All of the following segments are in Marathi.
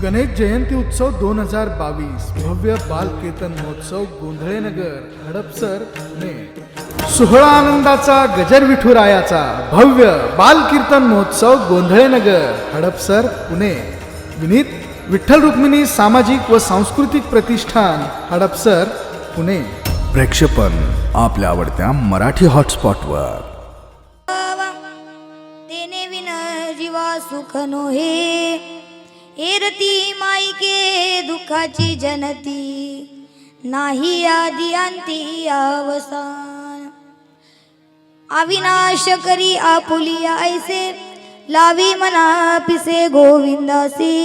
गणेश जयंती उत्सव 2022 भव्य बाल कीर्तन महोत्सव गोंधळे नगर हडपसर पुणे। सोहळा आनंदाचा गजर विठुरायाचा भव्य बाल कीर्तन महोत्सव गोंधळे नगर हडपसर पुणे। विनीत विठ्ठल रुक्मिणी सामाजिक व सांस्कृतिक प्रतिष्ठान हडपसर पुणे। प्रेक्षेपण आपल्या आवडत्या मराठी हॉटस्पॉटवर। तेने विन जीवा सुख नोहे, एरती माईके दुःखाची जनती, नाही आदी अंती अवसान। अविनाश करी आपुलिया ऐसे, लावी मना पिसे गोविंदासी।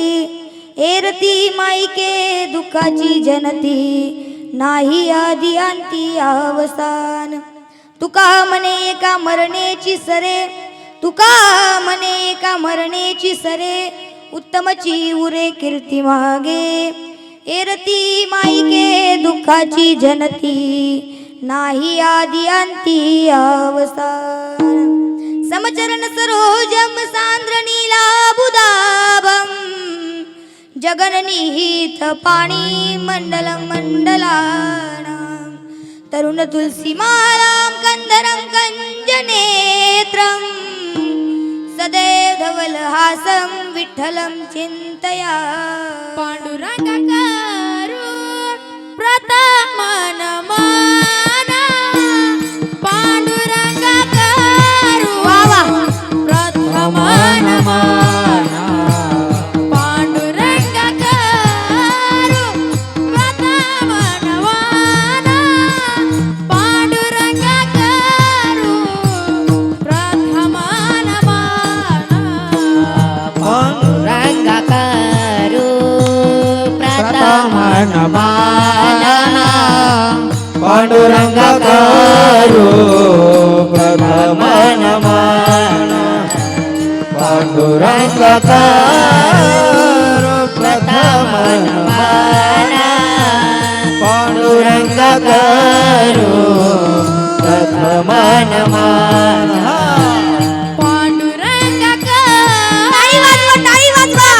एरती माईके दुःखाची जनती, नाही आदी अंती अवसान। तुका म्हणे एका मरणेची सरे, तुका म्हणे एका मरणेची सरे, उत्तमची उरे कीर्ती मागे। एरती माईके दुःखाची जनती, नाही आदी अंती अवसान। समचरण सरोजम सांद्रणीला बुदाभम, जगननिहित पाणी मंडल मंडलानां। तरुण तुलसी मालां कंदरं कंजनेत्रं, सदैव धवलहासं विठ्ठलं चिंतया। पांडुरंगाकारू प्रथम नमना, पांडुरंगाकारू वावा प्रथम नमना। पांडुरंगाकारू प्रथम नमना, पांडुरंगाकारू प्रथम नमना। पांडुरंगाकारू प्रथम नमना, पांडुरंगाकारू प्रथम नमना। पांडुरंगाकारू प्रथम नमना, पांडुरंगाकारू प्रथम नमना। टाळी वाजवा, टाळी वाजवा।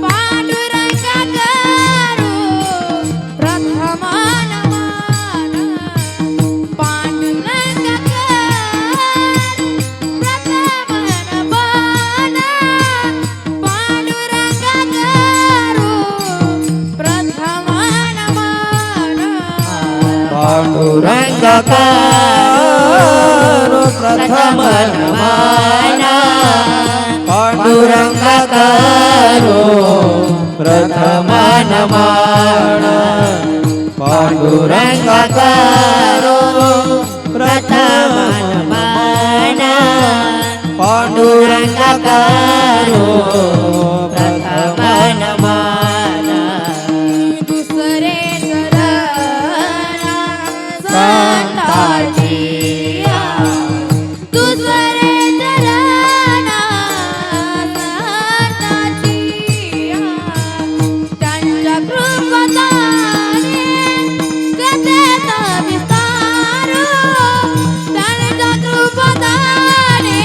पांडुरंगाकारू प्रथम नमना, पांडुरंगाकारू प्रथम नमना। पांडुरंगाकारू प्रथम नमना, पांडुरंगाकारू प्रथम नमना। दुसरे संताची दुसरे चरणा संताची, त्यांच्या कृपादाने कथेचा विस्तार, त्यांच्या कृपादाने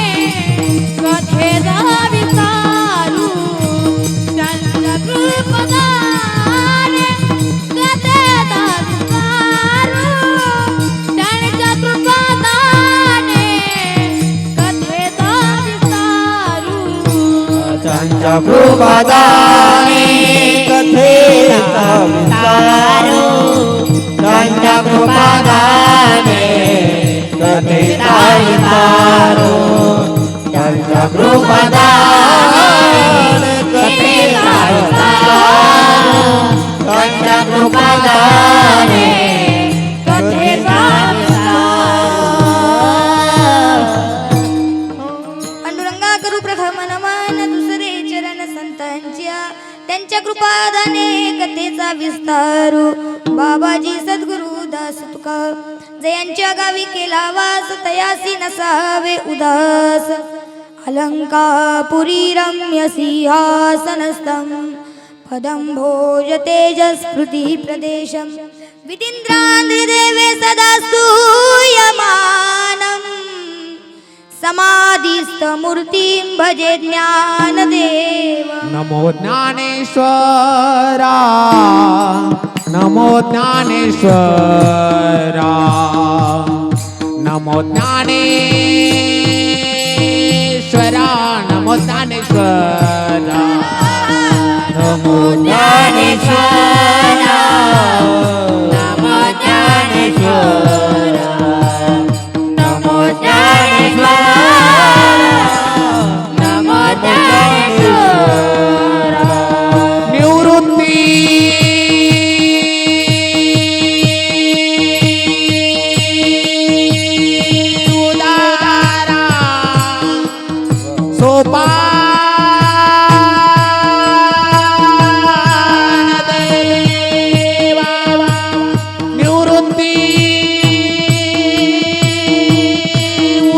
कथेचा विस्तार, त्यांच्या कृपादाने कथेचा विस्तार, त्यांच्या कृपादाने कथेचा विस्तार। त्यांच्या कृपादाने कथेचा विस्तार, त्यांच्या कृपादाने कथेचा विस्तार, त्यांच्या कृपादाने कथेचा विस्तार, त्यांच्या कृपादाने कथेचा विस्तार। पांडुरंगा करू प्रथम नमन, दुसरे चरण संतांच्या, त्यांच्या कृपादाने कथेचा विस्तारू। बाबाजी सद्गुरु दास तुका, जयांच्या गावी केला वास, तयासी नसावे उदास। अलंकापुरी रम्य सिंहासनस्थं, पदं भोज तेजस्फृति प्रदेशं। वितीन्द्रान्द्रिदेवे सदा स्तूयमानम्, समाधिस्थमूर्तिं भजे ज्ञानदेव। नमो ज्ञानेश्वरा नमो ज्ञानेश्वरा नमो ज्ञानेश्वरा नमो ज्ञानेश्वरा नमो ज्ञानेश्वरा नमो ज्ञानेश्वरा नमो ज्ञानेश्वरा नमो ज्ञानेश्वरा निवृत्ती उदारा सोपान देवा निवृत्ती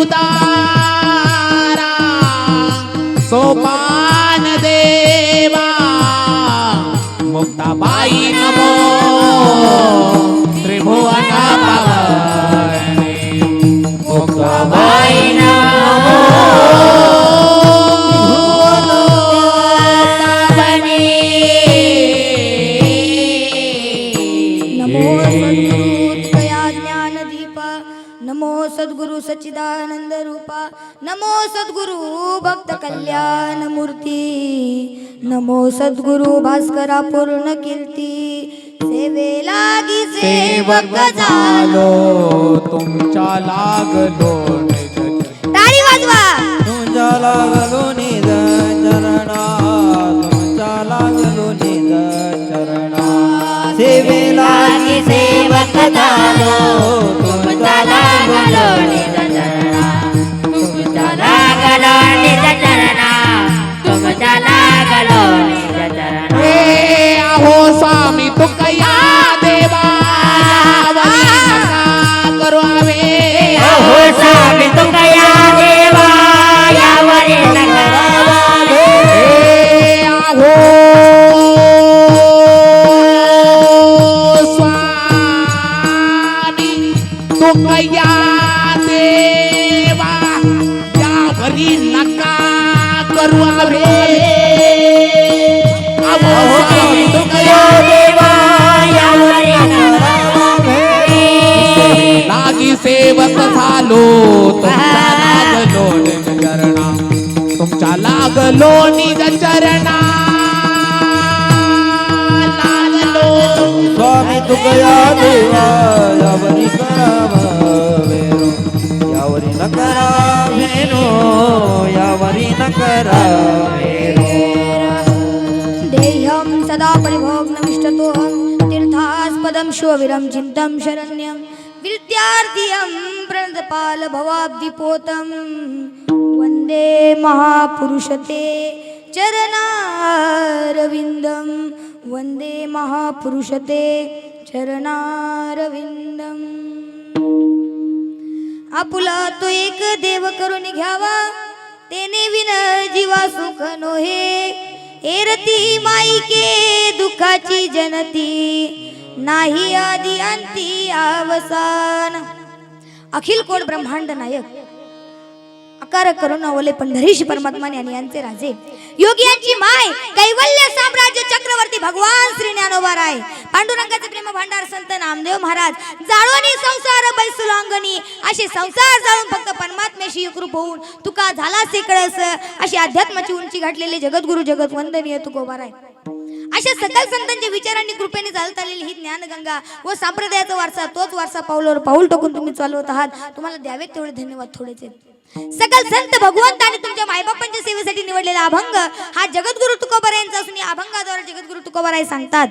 उदारा सोपान देवा मुक्ताबाई नमो त्रिभुवन पावने मुक्ताबाई नमो नमो सद्गुरुत्कया ज्ञानदीपा नमो सद्गुरु सच्चिदानंद रूपा नमो सद्गुरु भक्त कल्याण मूर्ती नमो सद्गुरु भास्करा पूर्ण कीर्ती सेवे लागी सेवक झालो तुमच्या लागलो टाळी वाजवा तुमच्या लागलो निज चरणा तुमच्या लागलो निज चरणा सेवेला सेवक झालो तुमचा लागलो निज चरणा तुमचा लागलो निज चरणा तुमचा लागलो निज चरणा हे आहो स्वामी तुकया देवा करू आवे हो स्वामी तुकया देवा यावरी नकरावे हे आहो स्वामी तुकया देवा यावरी नका करू आवे आहो स्वामी तुकया देवा यावरी नकरावे लागी सेवक झालो तुमच्या लागलो निज चरणा तुमच्या लागलो निज चरणा लागलो स्वामी तुकया देवा यावरी करावेरो यावरी न करावेरो यावरी न करावेरो देह्यं सदा परिभोग्नमिष्टतोऽहं तीर्थास्पदं शिवविरं चिन्तं शरण्यं विद्यार्थियं प्रणतपाल भवाब्धिपोतं वन्दे महापुरुषते चरणारविन्दं वन्दे महापुरुषते चरणारविन्दम् आपुला तो एक देव करून घ्यावा तेने विन जीवा सुख नोहे एरती माईके दुःखाची जनती नाही आदि अंती अवसान अखिल कोट ब्रह्मांड नायक आकार करून अवले पंढरीश परमात्मा आणि यांचे राजे योगी यांची माय कैवल्य साम्राज्य चक्रवर्ती भगवान श्री ज्ञानोबा राय पांडुरंगाचे प्रेम भांडार संत नामदेव महाराज जाळोनी संसार बैसुलांगणी असे संसार जाळून फक्त परमात्म्याशी एकरूप होऊन तुका झाला सेकळस अशी अध्यात्माची उंची गाठलेले जगद्गुरु जगत वंदनीय तुकोबा राय अशा सकल संतांच्या विचारांनी कृपेने चालत आलेली ही ज्ञानगंगा व संप्रदायाचा वारसा तोच वारसा पाऊलावर पाऊल टाकून तुम्ही चालवत आहात तुम्हाला द्यावेत तेवढे धन्यवाद थोडेच सकल संत भगवंत आणि तुमच्या मायबापांच्या सेवेसाठी निवडलेला अभंग हा जगद्गुरु तुकोबा यांचा असून या अभंगाद्वारे जगद्गुरु तुकोबा राय सांगतात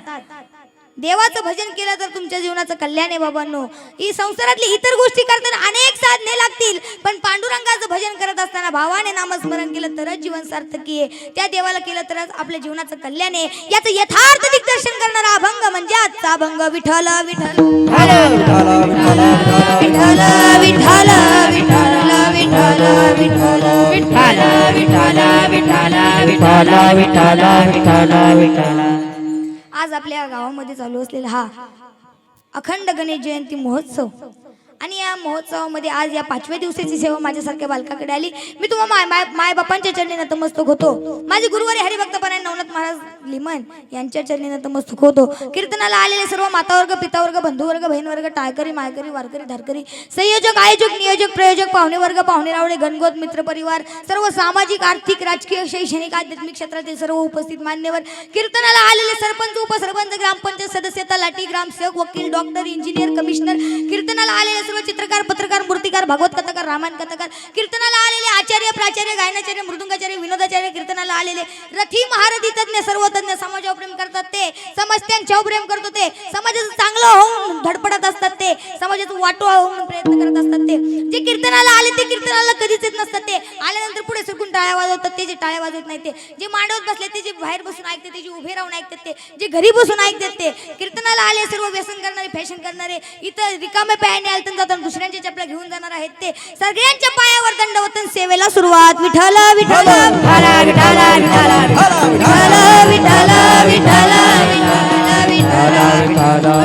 देवाचं भजन केलं तर तुमच्या जीवनाचं कल्याण आहे बाबांनो ही संसारातली इतर गोष्टी करताना अनेक साधने लागतील पण पांडुरंगाचं भजन करत असताना भावाने नामस्मरण केलं तरच जीवन सार्थकी आहे त्या देवाला केलं तरच आपल्या जीवनाचं कल्याण आहे याचं यथार्थ दिग्दर्शन करणारा अभंग म्हणजे आजचा अभंग विठ्ठल विठ्ठल विठ्ठल विठ्ठल विठ्ठल विठ्ठल विठ्ठल विठ्ठल आज आपल्या गावामध्ये चालू असलेला हा अखंड गणेश जयंती महोत्सव आणि या महोत्सवामध्ये आज या 5व्या दिवसाची सेवा माझ्यासारख्या बालकाकडे आली. मी तुम्हाला माय बापांच्या चरणी नतमस्तक होतो. माझे गुरुवारी हरिभक्तपरायण नवनाथ महाराज लिमन यांच्या चरणी नतमस्तक होतो. कीर्तनाला आलेले सर्व मातावर्ग, पितावर्ग, बंधुवर्ग, बहीणवर्ग, टाळकरी, माळकरी, वारकरी, धारकरी, संयोजक, आयोजक, नियोजक, प्रयोजक, पाहुणेवर्ग, पाहुणेरावळे, गणगोत, मित्रपरिवार, सर्व सामाजिक, आर्थिक, राजकीय, शैक्षणिक, आध्यात्मिक क्षेत्रातील सर्व उपस्थित मान्यवर, कीर्तनाला आलेले सरपंच, उपसरपंच, ग्रामपंचायत सदस्य, तलाठी, ग्रामसेवक, वकील, डॉक्टर, इंजिनियर, कमिशनर, कीर्तनाला आलेले सर्व चित्रकार, पत्रकार, मूर्तिकार, भागवत कथाकार, रामायण कथाकार, कीर्तनाला आलेले आचार्य, प्राचार्य, गायनाचार्य, मृदुंगाचार्य, विनोदाचार्य, कीर्तनाला आलेले रथी, महारथी, तज्ञ, सर्व तज्ञ, समाजावर प्रेम करतात ते, समस्यांच्यावर प्रेम करतो ते, समाजाचं चांगलं होऊन धडपडत असतात ते, समाजाचं वाटो होऊन प्रयत्न करत असतात ते, जे कीर्तनाला आले ते कीर्तनाला कधीच येत नसतात ते, आल्यानंतर पुढे सरकून टाळ्या वाजवतात ते, जे टाळ्या वाजवत नाही ते, जे मांडवत बसले ते, जे बाहेर बसून ऐकते ते, जे उभे राहून ऐकतात ते, जे घरी बसून ऐकतात ते, कीर्तनाला आले सर्व व्यसन करणारे, फॅशन करणारे, इथं रिकामे पायाने आलतन जातात, दुसऱ्यांच्या चपला घेऊन जाणार आहेत ते, सगळ्यांच्या पायावर दंडवतन सेवेला सुरुवात. विठ्ठल विठ्ठल विठ्ठल विठ्ठल विठ्ठल विठ्ठल विठ्ठल विठ्ठल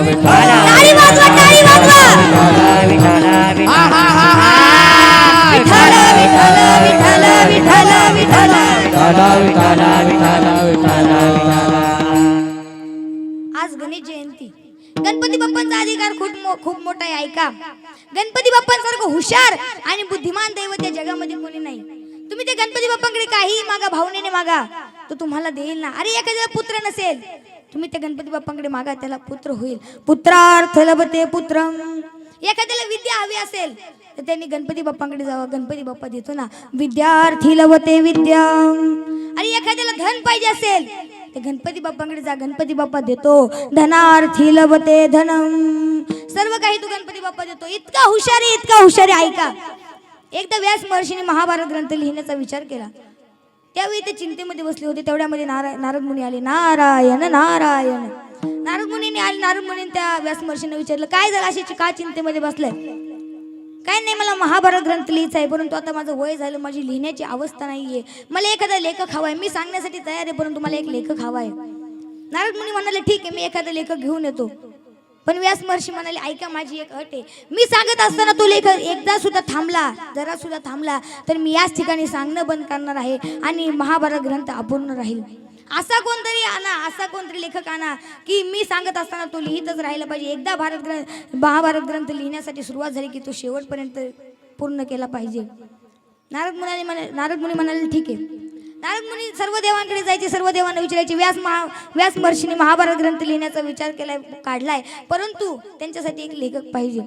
विठ्ठल. टाळी वाजवा, टाळी वाजवा. विठ्ठल विठ्ठल विठ्ठल विठ्ठल. आज गणेश जयंती. गणपती बाप्पांचा अधिकार खूप मोठा आहे. ऐका, गणपती बाप्पांसारखं हुशार आणि बुद्धिमान दैवत या जगामध्ये कोणी नाही. तुम्ही ते गणपती बाप्पांकडे काही मागा, भावनेने मागा, तो तुम्हाला देईल ना. अरे एखाद्याला पुत्र नसेल, तुम्ही त्या गणपती बाप्पांकडे मागा, त्याला पुत्र होईल. पुत्रार्थ लभते पुत्रम. एखाद्याला विद्या हवी असेल तर त्यांनी गणपती बाप्पांकडे जावं, गणपती बाप्पा देतो ना. विद्यार्थी लभते विद्या. आणि एखाद्याला धन पाहिजे असेल तर गणपती बाप्पांकडे जा, गणपती बाप्पा देतो. धनार्थी लभते धनम. सर्व काही तो गणपती बाप्पा देतो. इतका हुशार आहे, इतका हुशार आहे. ऐका, एकदा व्यास महर्षीने महाभारत ग्रंथ लिहिण्याचा विचार केला. त्यावेळी ते चिंतेमध्ये बसले होते. तेवढ्यामध्ये नारद मुनी आले. नारायण नारायण. नारद मुनीने आले. नारद मुनीने त्या व्यास महर्षीने विचारलं, काय झालं, अशी का चिंतेमध्ये बसलाय? काय नाही, मला महाभारत ग्रंथ लिहायचा आहे, परंतु आता माझं वय झालं, माझी लिहिण्याची अवस्था नाहीये. मला एखादा लेखक हवाय. मी सांगण्यासाठी तयार आहे, परंतु मला एक लेखक हवाय. नारद मुनी म्हणाले, ठीक आहे, मी एखादा लेखक घेऊन येतो. पण व्यास महर्षी म्हणाले, ऐका, माझी एक अट आहे. मी सांगत असताना तो लेखक एकदा सुद्धा थांबला, जरा सुद्धा थांबला, तर मी याच ठिकाणी सांगणं बंद करणार आहे आणि महाभारत ग्रंथ अपूर्ण राहील. असा कोणतरी आणा, असा कोणतरी लेखक आणा की मी सांगत असताना तो लिहितच राहिला पाहिजे. एकदा महाभारत ग्रंथ लिहिण्यासाठी सुरुवात झाली की तो शेवटपर्यंत पूर्ण केला पाहिजे. नारद मुनी म्हणाले, ठीक आहे. नारद मुनी सर्व देवांकडे जायचे, सर्व देवांना विचारायचे. व्यास महर्षीने महाभारत ग्रंथ लिहिण्याचा विचार केलाय, काढलाय, परंतु त्यांच्यासाठी एक लेखक पाहिजे.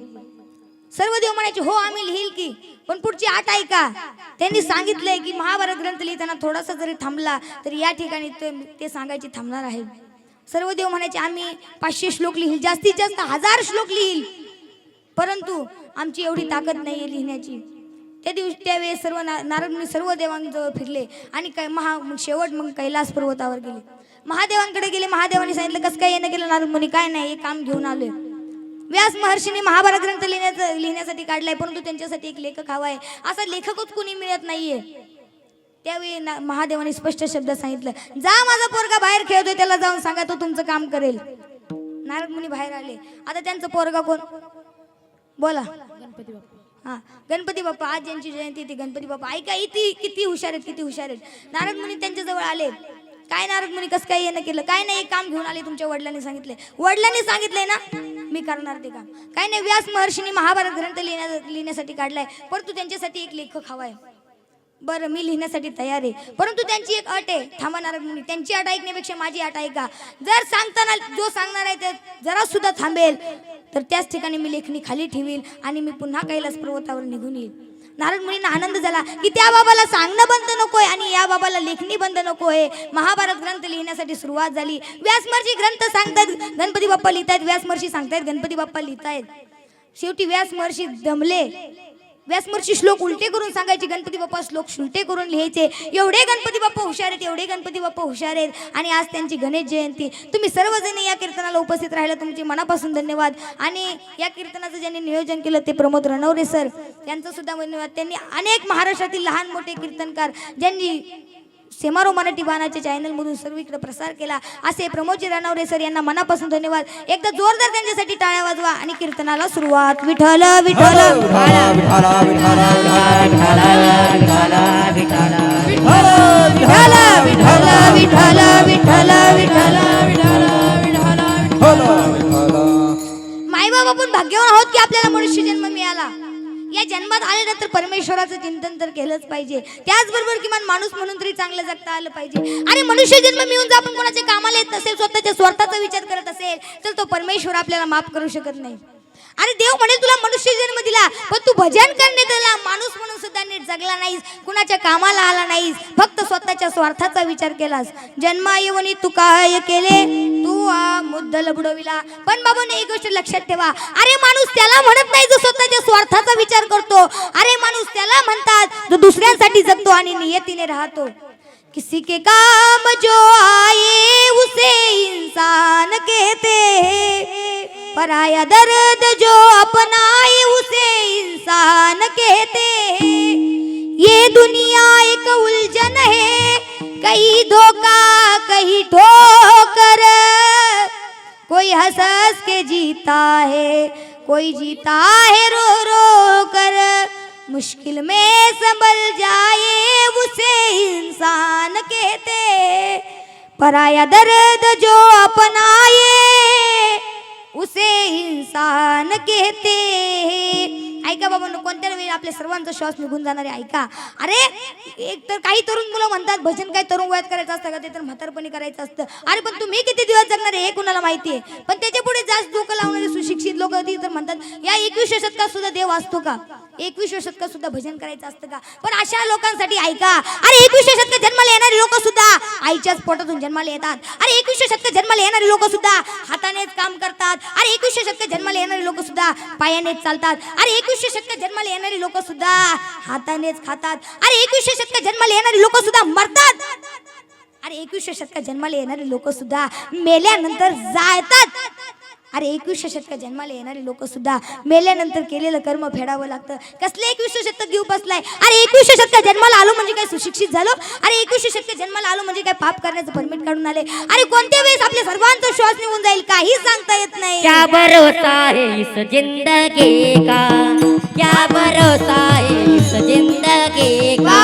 सर्व देव म्हणायचे, हो आम्ही लिहिल की, पण पुढची आट ऐका. त्यांनी सांगितलंय की महाभारत ग्रंथ लिहिताना थोडासा जरी थांबला तरी या ठिकाणी ते सांगायचे थांबणार आहे. सर्व देव म्हणायचे, आम्ही 500 श्लोक लिहिल, जास्तीत जास्त 1000 श्लोक लिहिल, परंतु आमची एवढी ताकद नाहीये लिहिण्याची. त्यावेळेस सर्व नारद मुनी सर्व देवांजवळ फिरले आणि शेवट मग कैलास पर्वतावर गेले. महादेवांकडे गेले. महादेवांनी सांगितलं, कसं काय येणं केलं नारद मुनी? काय नाही, हे काम घेऊन आलोय. व्यास महर्षीने महाभारत ग्रंथ लिहिण्यासाठी काढलाय, परंतु त्यांच्यासाठी एक लेखक हवाय. असा लेखकच कुणी मिळत नाहीये. त्यावेळी महादेवाने स्पष्ट शब्दात सांगितलं, जा, माझा पोरगा बाहेर खेळतोय, त्याला जाऊन सांगा, तो तुमचं काम करेल. नारद मुनी बाहेर आले. आता त्यांचं पोरगा कोण? बोला. गणपती बाप्पा. हा, गणपती बाप्पा. आज ज्यांची जयंती ती गणपती बाप्पा. ऐका, किती हुशार आहेत, किती हुशार आहेत. नारद मुनी त्यांच्या जवळ आले. काय नारद मुनी, कसं काय येणं केलं? काय नाही, एक काम घेऊन आले, तुमच्या वडिलांनी सांगितले. वडिलांनी सांगितलंय ना, मी करणार ते काम. काय नाही, व्यास महर्षीने महाभारत ग्रंथ लिहिण्यासाठी काढलाय, परंतु त्यांच्यासाठी एक लेखक हवाय. बरं, मी लिहिण्यासाठी तयार आहे, परंतु त्यांची एक अट आहे. थांबा नारद मुनी, त्यांची अट ऐकण्यापेक्षा माझी अट ऐका. जर सांगताना जो सांगणार आहे ते जरा सुद्धा थांबेल तर त्याच ठिकाणी मी लेखणी खाली ठेवील आणि मी पुन्हा कैलास पर्वतावर निघून येईल. नारद मुनींना आनंद झाला की त्या बाबाला सांगणं बंद नकोय आणि या बाबाला लेखणी बंद नकोय. महाभारत ग्रंथ लिहिण्यासाठी सुरुवात झाली. व्यास महर्षी ग्रंथ सांगतात, गणपती बाप्पा लिहितायत. व्यास महर्षी सांगतायत, गणपती बाप्पा लिहितायत. शेवटी व्यास महर्षी दमले. व्यास महर्षी श्लोक उलटे करून सांगायचे, गणपती बाप्पा श्लोक उलटे करून लिहायचे. एवढे गणपती बाप्पा हुशार आहेत, एवढे गणपती बाप्पा हुशार आहेत. आणि आज त्यांची गणेश जयंती. तुम्ही सर्वजण या कीर्तनाला उपस्थित राहिला, तुमचे मनापासून धन्यवाद. आणि या कीर्तनाचं ज्यांनी नियोजन केलं ते प्रमोद रणवरे सर, यांचं सुद्धा धन्यवाद. त्यांनी अनेक महाराष्ट्रातील लहान मोठे कीर्तनकार ज्यांनी सेमारो मराठी बाणाच्या चॅनलमधून सर्वीकडे प्रसार केला असे प्रमोदजी रानवरे सर यांना मनापासून धन्यवाद. एकदा जोरदार त्यांच्यासाठी टाळ्या वाजवा आणि कीर्तनाला सुरुवात. विठ्ठल विठ्ठल विठ्ठल विठ्ठल विठ्ठल विठ्ठल विठ्ठल मायबाप आपण भाग्यवान आहोत की आपल्याला मनुष्य जन्म मिळाला. या जन्मात आल्यानंतर परमेश्वराचं चिंतन तर केलंच पाहिजे. त्याचबरोबर किमान माणूस म्हणून तरी चांगलं जगता आलं पाहिजे. अरे मनुष्य जन्म मिळून जर आपण कोणाच्या कामाला येत नसेल, स्वतःच्या स्वार्थाचा विचार करत असेल, तर तो परमेश्वर आपल्याला माफ करू शकत नाही. अरे देव म्हणेल तुला मनुष्य जन्म दिला, पण तू भजन करणे दिला, माणूस म्हणून सुद्धा नीट जगला नाहीस, कुणाच्या कामाला आला नाहीस, फक्त स्वतःच्या स्वार्थाचा विचार केलास. जन्मा येऊनी तू काय केले, तू मुद्दल बुडविला. पण बाबांनो एक गोष्ट लक्षात ठेवा, अरे माणूस त्याला म्हणत नाही जो स्वतःच्या स्वार्थाचा विचार करतो. अरे माणूस त्याला म्हणतात जो दुसऱ्यांसाठी जगतो आणि नियतीने राहतो. किसी के काम जो आए उसे इंसान कहते हैं, पराया दर्द जो अपनाए उसे इंसान कहते हैं. ये दुनिया एक उलझन है, कहीं धोखा कहीं ठोकर, कोई हंस हंस के जीता है, कोई जीता है रो रो कर. मुश्किल में संभल जाए उसे इंसान कहते, पराया दर्द जो अपनाए उसे इंसान कहते. ऐका बाबांनो, कोणत्या वेळी आपल्या सर्वांचा श्वास निघून जाणार आहे. ऐका, अरे एक तर काही तरुण मुलं म्हणतात भजन काय तरुण वयात करायचं असतं का, ते तर म्हातारपणी करायचं असतं. अरे पण तुम्ही किती दिवस जगणार आहे हे कुणाला माहिती आहे. पण त्याच्या पुढे जास्त डोकं लावणारे सुशिक्षित लोक तर म्हणतात या 21व्या शतकात सुद्धा देव असतो का, 21व्या शतकात सुद्धा भजन करायचं असतं का. पण अशा लोकांसाठी ऐका, अरे 21व्या शतकात जन्माला येणारे लोक सुद्धा आईच्याच पोटातून जन्माला येतात. अरे 21व्या शतकात जन्माला येणारे लोक सुद्धा हातानेच काम करतात. अरे 21व्या शतकात जन्माला येणारे लोक सुद्धा पायानेच चालतात. अरे 21व्या शतकात जन्माला येणारी लोक सुद्धा हातानेच खातात. अरे 21व्या शतकात जन्माला येणारी लोक सुद्धा मरतात. अरे 21व्या शतकात जन्माला येणारे लोक सुद्धा मेल्यानंतर जातात. अरे 21व्या शतकात जन्माला येणारे लोक सुद्धा मेल्यानंतर केलेलं कर्म फेडावं लागतं. कसले 21व्या शतक घेऊ बसलाय. अरे 21व्या शतकात जन्माला आलो म्हणजे काय सुशिक्षित झालो. अरे 21व्या शतकात जन्माला आलो म्हणजे काय पाप करण्याचं परमिट काढून आले. अरे कोणत्या वेळेस आपल्या सर्वांचा श्वास निघून जाईल काही सांगता येत नाही. क्या भरोसा है इस जिंदगी का, क्या भरोसा है इस जिंदगी का,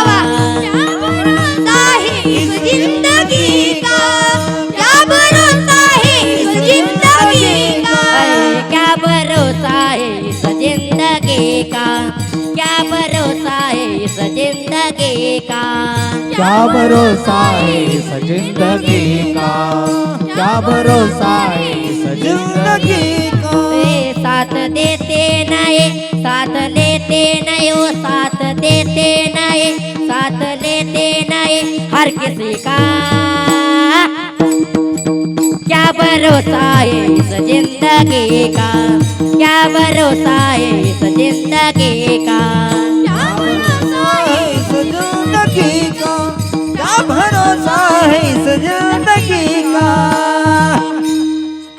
क्या भरोसा है इस जिंदगी का, क्या भरोसा है इस जिंदगी का, क्या भरोसा है इस जिंदगी का, क्या भरोसा है इस जिंदगी का, क्या भरोसा है इस जिंदगी का, क्या भरोसा है इस जिंदगी का. साथ देते नए साथ लेते नए, ओ साथ देते नए साथ लेते नए हर किसी का. क्या भरोसा है इस जिंदगी का, क्या भरोसा है इस जिंदगी का, क्या भरोसा है इस जिंदगी का, क्या भरोसा है इस जिंदगी का.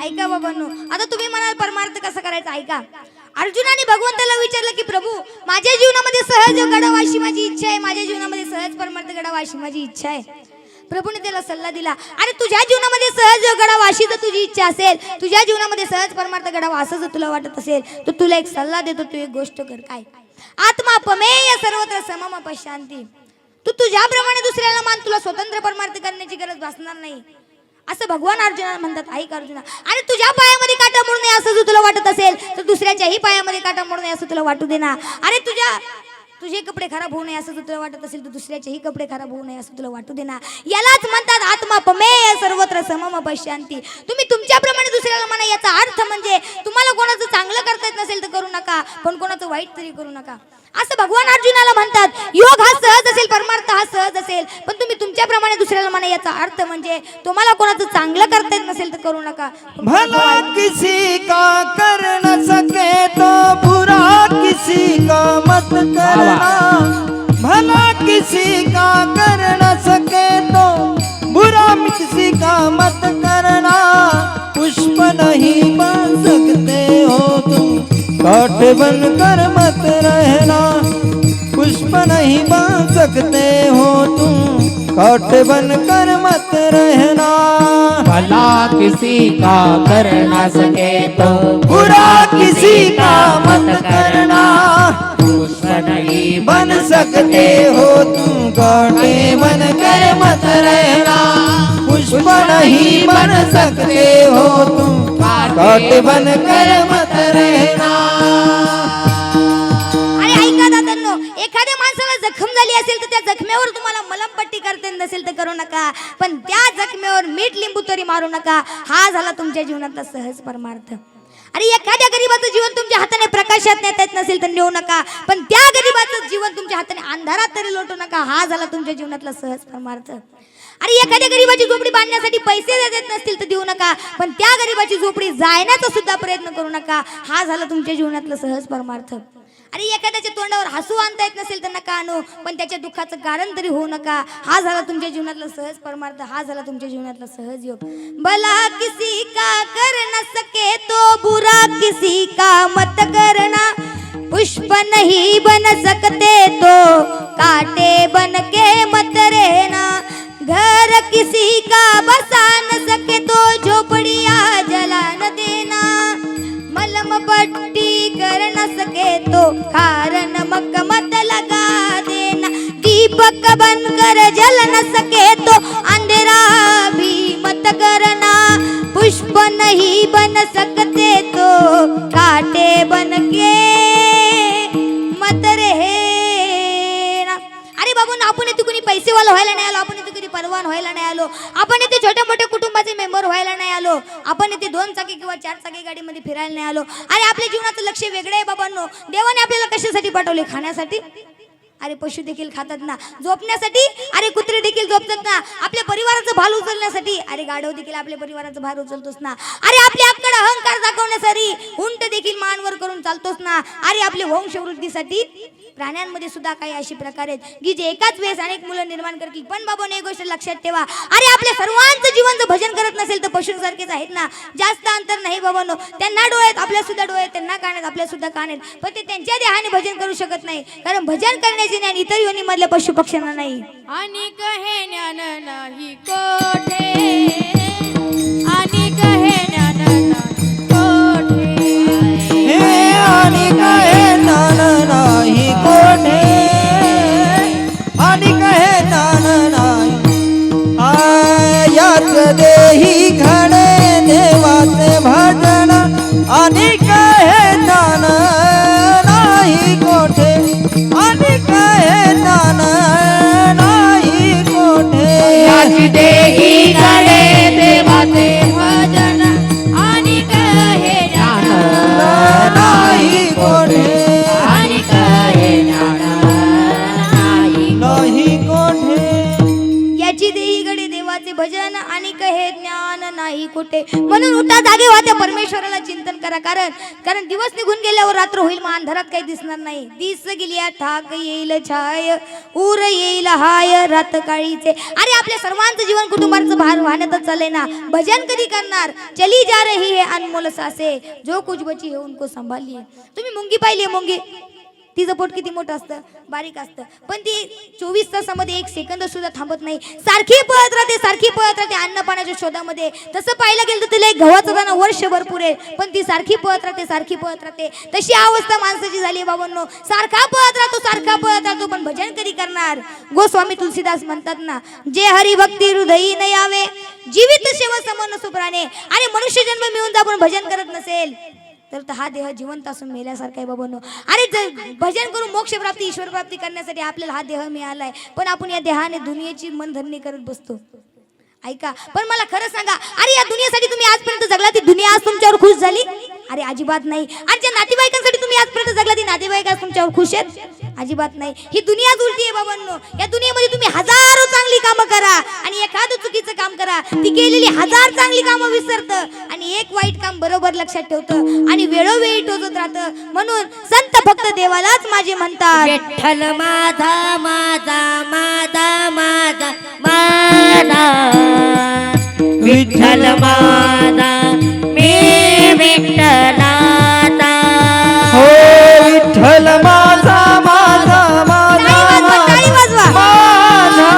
ऐका बाबांनो, आता तुम्ही म्हणाल परमार्थ कसा करायचा. ऐका, अर्जुनाने भगवंताला विचारलं की प्रभू माझ्या जीवनामध्ये सहज घडावा अशी माझी इच्छा आहे, माझ्या जीवनामध्ये सहज परमार्थ घडावा अशी माझी इच्छा आहे. प्रभूने त्याला सल्ला दिला, अरे तुझ्या जीवनामध्ये सहज घडावा अशी जर तुझी इच्छा असेल, तुझ्या जीवनामध्ये सहज परमार्थ घडावा असं जर तुला वाटत असेल, तर तुला एक सल्ला देतो, तू एक गोष्ट कर. काय? आत्मा पमेय सर्वत्र समम पश्यांती. तू तुझ्याप्रमाणे दुसऱ्याला मान, तुला स्वतंत्र परमार्थ करण्याची गरज भासणार नाही असं भगवान अर्जुनाला म्हणतात. ऐक अर्जुना, अरे तुझ्या पायामध्ये काटा मोडू नये असं जर तुला वाटत असेल, तर दुसऱ्याच्याही पायामध्ये काटा मोडू नये असं तुला वाटू दे ना. अरे तुझे कपडे खराब होऊ नये असं जर तुला वाटत असेल, तर दुसऱ्याचेही कपडे खराब होऊ नये असं तुला वाटू दे ना. यालाच म्हणतात आत्मा पमेय सर्वत्र समम पश्यांती. तुम्ही तुमच्याप्रमाणे दुसऱ्याला म्हणा, याचा अर्थ म्हणजे तुम्हाला कोणाचं चांगलं करता येत नसेल तर करू नका, पण कोणाचं वाईट तरी करू नका असं भगवान अर्जुनाला म्हणतात. योग हा सहज असेल, परमार्थ हा सहज असेल, पण तुम्ही तुमच्याप्रमाणे दुसऱ्याला म्हणा, याचा अर्थ म्हणजे तुम्हाला कोणाचं चांगलं करता येत नसेल तर करू नका. भला किसी का कर न सके तो बुरा किसी का मत करना, भला किसी का कर न सके तो बुरा किसी का मत करना. पुष्प नहीं बन सकते हो तुम, कांट बनकर मत रहना. पुष्प नहीं बन सकते हो तुम, काट बनकर मत रहना, भला किसी का कर न सके तो बुरा किसी का मत करना। पुष्प नहीं बन सकते हो तुम कांटे बनकर मत रहना, पुष्प नहीं बन सकते हो तुम कांटे बनकर मत रहना। अरे ऐका दादांनो, एखाद्या माणसाला जखम झाली असेल तर त्या जखमेवर तुम्हाला मलमपट्टी करता येत नसेल तर करू नका, पण त्या जखमेवर मीठ लिंबू तरी मारू नका. हा झाला तुमच्या जीवनातला सहज परमार्थ. अरे एखाद्या गरीबाचं जीवन तुमच्या हाताने प्रकाशात नेता येत नसेल तर नेऊ नका, पण त्या गरीबाचं जीवन तुमच्या हाताने अंधारात तरी लोटू नका. हा झाला तुमच्या जीवनातला सहज परमार्थ. अरे एखाद्या गरीबाची झोपडी बांधण्यासाठी पैसे देत नसतील तर देऊ नका, पण त्या गरीबाची झोपडी जायण्याचा सुद्धा प्रयत्न करू नका. हा झाला तुमच्या जीवनातला सहज परमार्थ. अरे एखाद्याच्या तोंडावर हसू आणता येत नसेल तर नका आणू, पण त्याच्या दुःखाचं कारण तरी होऊ नका. हा झाला तुमच्या जीवनातला सहज परमार्थ. हा झाला तुमच्या जीवनातला सहज योग. भला किसी का कर न सके तो बुरा किसी का मत करना, पुष्प नहीं बन सकते तो कांटे बन के मत रहना. घर किसी का बसा न सके तो झोपड़ियाँ जला न देना, मलम पट्टी कर न सके तो खार नमक मत लगा देना. दीपक बनकर जल न सके तो अंधेरा भी मत करना, पुष्प नहीं बन सकते तो कांटे बन के मत रहना. अरे बाबू, आपण इथे कुणी पैसेवाला व्हायला नाही आलो, आपण इथे कुणी परवान व्हायला नाही आलो, आपण इथे छोट्या मोठ्या कुटुंबाचे मेंबर व्हायला नाही आलो, आपण इथे 2 चाकी किंवा 4 चाकी गाडीमध्ये फिरायला नाही आलो. अरे आपल्या जीवनाचं लक्ष वेगळं आहे बाबांनो. देवाने आपल्याला कशासाठी पाठवले? खाण्यासाठी. अरे पशु देखील खातात ना. झोपण्यासाठी. अरे कुत्रे देखील झोपतात ना. आपल्या परिवाराचं भार उचलण्यासाठी. अरे गाढव देखील आपल्या परिवाराचं भार उचलतोच ना. अरे आपल्या अक्कड अहंकार दाखवण्यासाठी उंट देखील मानवर करून चालतोच ना. अरे आपल्या वंशवृद्धीसाठी प्राण्यांमध्ये सुद्धा काही अशी प्रकार आहेत की जे एकाच वेळेस अनेक मुलं निर्माण करतील. पण बाबांनो, एक गोष्ट लक्षात ठेवा, अरे आपल्या सर्वांचं जीवन जर भजन करत नसेल तर पशुंसारखेच आहेत ना. जास्त अंतर नाही बाबांनो. त्यांना डोळे आहेत, आपल्या सुद्धा डोळे आहेत, त्यांना कान आहेत, आपल्या सुद्धा कान आहेत, पण ते त्यांच्या देहाने भजन करू शकत नाही, कारण भजन करण्याचे ज्ञान इतर योनीमधल्या पशु पक्ष्यांना नाही. आणि कहे ज्ञान नाही कोठे, आणि कहे ज्ञान नाही कोठे, हे आणि कहे ज्ञान नाही कोठे, आणि कहे ज्ञान नाही याच देही घडे देवाचे भजन, आणि कहे ज्ञान नाही कोठे, आणि कहे ज्ञान नाही कोठे. याची देही घडे देवाचे भजन, आणि कहे ज्ञान नाही कोठे, आणि कहे ज्ञान नाही नाही कोठे. याची देही गडे देवाचे भजन आणि कहे ज्ञान नाही कुठे. म्हणून उठा, जागे व्हा, त्या परमेश्वराला चिंतन करा, कारण दिवस निघून गेल्यावर रात्र होईल, मग अंधारात काही दिसणार नाही. दिस गेल्या ठाक येईल छाय, उर येईल हाय रात काळीचे. अरे आपल्या सर्वांचं जीवन कुटुंबांचं भार वाहण्यातच चाललंय ना. भजन कधी करणार? चली जा रही है अनमोल सासे, जो कुछ बची है उनको संभालिए. तुम्ही मुंगी पाहिली? मुंगी, तिचं पोट किती मोठं असतं, बारीक असतं, पण ती 24 तासामध्ये 1 सेकंद सुद्धा थांबत नाही. सारखी पळत राहते, सारखी पळत राहते अन्न पाण्याच्या शोधामध्ये. तसं पाहायला गेलं तर तिला एक गव्हाचा दाणा वर्षभर पुरेल, पण ती सारखी पळत राहते, सारखी पळत राहते. तशी अवस्था माणसाची झाली बाबांनो. सारखा पळत राहतो, सारखा पळत राहतो, पण भजन कधी करणार? गोस्वामी तुलसीदास म्हणतात ना, जे हरिभक्ती हृदयी न यावे, जीवित सेवा समन सुप्राणे. अरे मनुष्य जन्म मिळून जर आपण भजन करत नसेल तर हा देह जिवंत असून मेल्यासारखा आहे बाबांनो. अरे भजन करून मोक्ष प्राप्ती, ईश्वर प्राप्ती करण्यासाठी आपल्याला हा देह मिळालाय, पण आपण या देहाने दुनियेची मनधरणी करत बसतो. ऐका, पण मला खरं सांगा, अरे या दुनियेसाठी तुम्ही आजपर्यंत जगला, ती दुनिया आज तुमच्यावर खुश झाली? अरे अजिबात नाही. आणि ज्या नातेवाईकांसाठी तुम्ही आजपर्यंत जगला, ती नातेवाईक आज तुमच्यावर खुश आहेत? अजिबात नाही. ही दुनियाच उलटी आहे बाबांनो. या दुनियेमध्ये तुम्ही हजारो चांगली कामं करा आणि एखादं चुकीचं काम करा, ती केलेली 1000 चांगली कामं विसरतं आणि एक वाईट काम बरोबर लक्षात ठेवतं आणि वेळोवेळी टोचत राहतं. म्हणून संत फक्त देवालाच माझे म्हणतात. विठ्ठल माझा माझा माझा माझा माझा, विठ्ठल माझा मी विठ्ठलाचा. हो विठ्ठल माझा माझा माझा टाळी वाजवा, टाळी वाजवा. माझा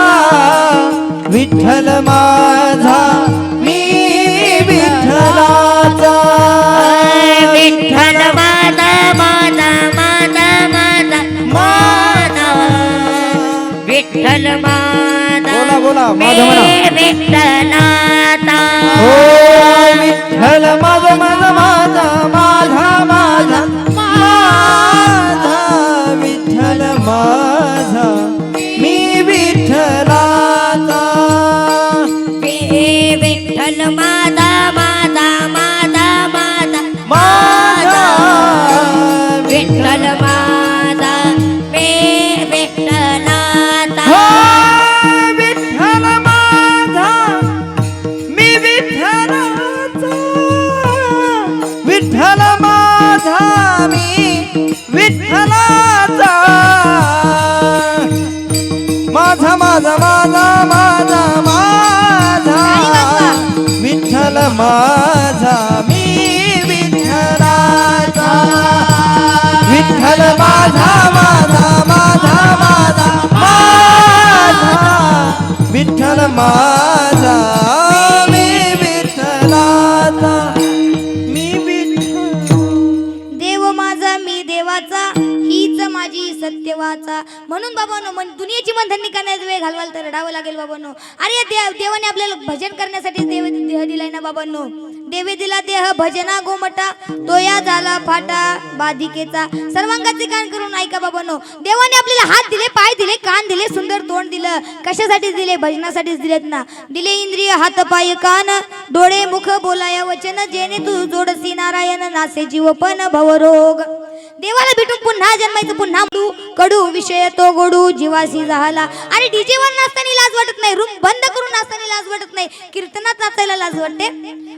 माझं म्हणा. विठ्ठलनाथा ओ विठ्ठल माझा माझा माझा माझा माझा माझा विठ्ठल माझा मी विठ्ठलाचा विठ्ठल माझा माझा माझा माझा माझा विठ्ठल माझा मी विठ्ठलनाथा हो विठ्ठल माझा मी विठ्ठलाचा विठ्ठल माझा मी विठ्ठलाचा माझा माझा माझा माझा माझा विठ्ठल माझा मी विठ्ठलाचा विठ्ठल माझा माझा माझा माझा माझा विठ्ठल माझा मी विठ्ठलाचा मी विठ्ठल देव माझा मी देवाचा हीच माझी सत्यवाचा. म्हणून बाबांनो दुनियेची मनधरणी करण्याचा वेळ घालवाल तर रडावं लागेल बाबांनो. अरे देवाने आपल्याला भजन करण्यासाठी देह दिलाय ना बाबांनो. देवे दिला देह भजना गोमटा तो या झाला फाटा बाधिकेचा. सर्वांगाचे कान करून ऐका बाबांनो. देवाने आपल्याला हात दिले, पाय दिले, कान दिले, सुंदर तोंड दिलं. कशासाठी दिले? भजनासाठीच दिलेत ना. दिले इंद्रिय हात पाय कान डोळे मुख बोलाया वचन जेणे तू जोडसी नारायण नासे जीव पण भवरोग. देवाला भेटून पुन्हा जन्मायचं पुन्हा कडू विषय तो गोडू जीवासी झाला. आणि डीजे वर नाचताना लाज वाटत नाही, रूम बंद करून नाचताना लाज वाटत नाही, कीर्तनात नाचायला लाज वाटते.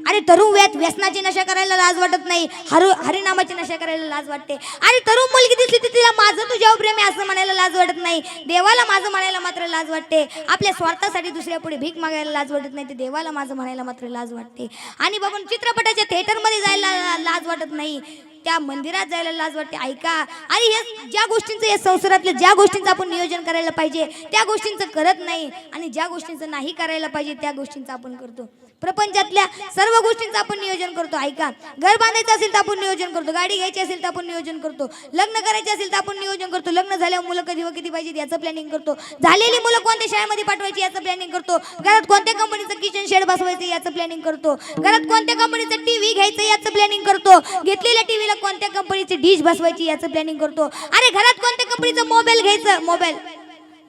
आणि तरुण वयात व्यसनाची नशा करायला लाज वाटत नाही, हरिनामाची नशा करायला लाज वाटते. आणि तरुण मुलगी दिसली तर तिला माझं तुझ्यावर प्रेम आहे असं म्हणायला लाज वाटत नाही. देवाला माझं म्हणायला मात्र लाज वाटते. आपल्या स्वार्थासाठी दुसऱ्या पुढे भीक मागायला लाज वाटत नाही, ते देवाला माझं म्हणायला मात्र लाज वाटते. आणि बाबा चित्रपटाच्या थिएटरमध्ये जायला लाज वाटत नाही, त्या मंदिरात जायला लाज वाटते. ऐका, आणि हे ज्या गोष्टींचं या संसारातल्या ज्या गोष्टींचं आपण नियोजन करायला पाहिजे त्या गोष्टींचं करत नाही, आणि ज्या गोष्टींचं नाही करायला पाहिजे त्या गोष्टींचं आपण करतो. प्रपंचातल्या सर्व गोष्टींचं आपण नियोजन करतो. ऐका, घर बांधायचं असेल तर आपण नियोजन करतो, गाडी घ्यायची असेल तर आपण नियोजन करतो, लग्न करायचे असेल तर आपण नियोजन करतो, लग्न झाल्यावर मुलं कधी व किती पाहिजे याचं प्लॅनिंग करतो, झालेली मुलं कोणत्या शाळेमध्ये पाठवायची याचं प्लॅनिंग करतो, घरात कोणत्या कंपनीचं किचन शेड बसवायचं याचं प्लॅनिंग करतो, घरात कोणत्या कंपनीचं टीव्ही घ्यायचं याचं प्लॅनिंग करतो, घेतलेल्या टीव्हीला कोणत्या कंपनीची डिश बसवायची याचं प्लॅनिंग करतो. अरे घरात कोणत्या कंपनीचं मोबाईल घ्यायचं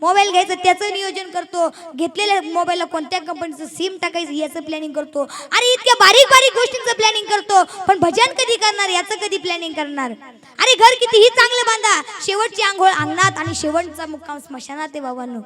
मोबाईल घ्यायचं त्याचं नियोजन करतो, घेतलेल्या मोबाईलला कोणत्या कंपनीचं सिम टाकायचं याचं प्लॅनिंग करतो. अरे इतक्या बारीक बारीक गोष्टींचं प्लॅनिंग करतो, पण भजन कधी करणार याचं कधी प्लॅनिंग करणार. अरे घर कितीही चांगलं बांधा, शेवटची आंघोळ अंगणात आणि शेवटचा मुक्काम स्मशानात आहे बाबांनो.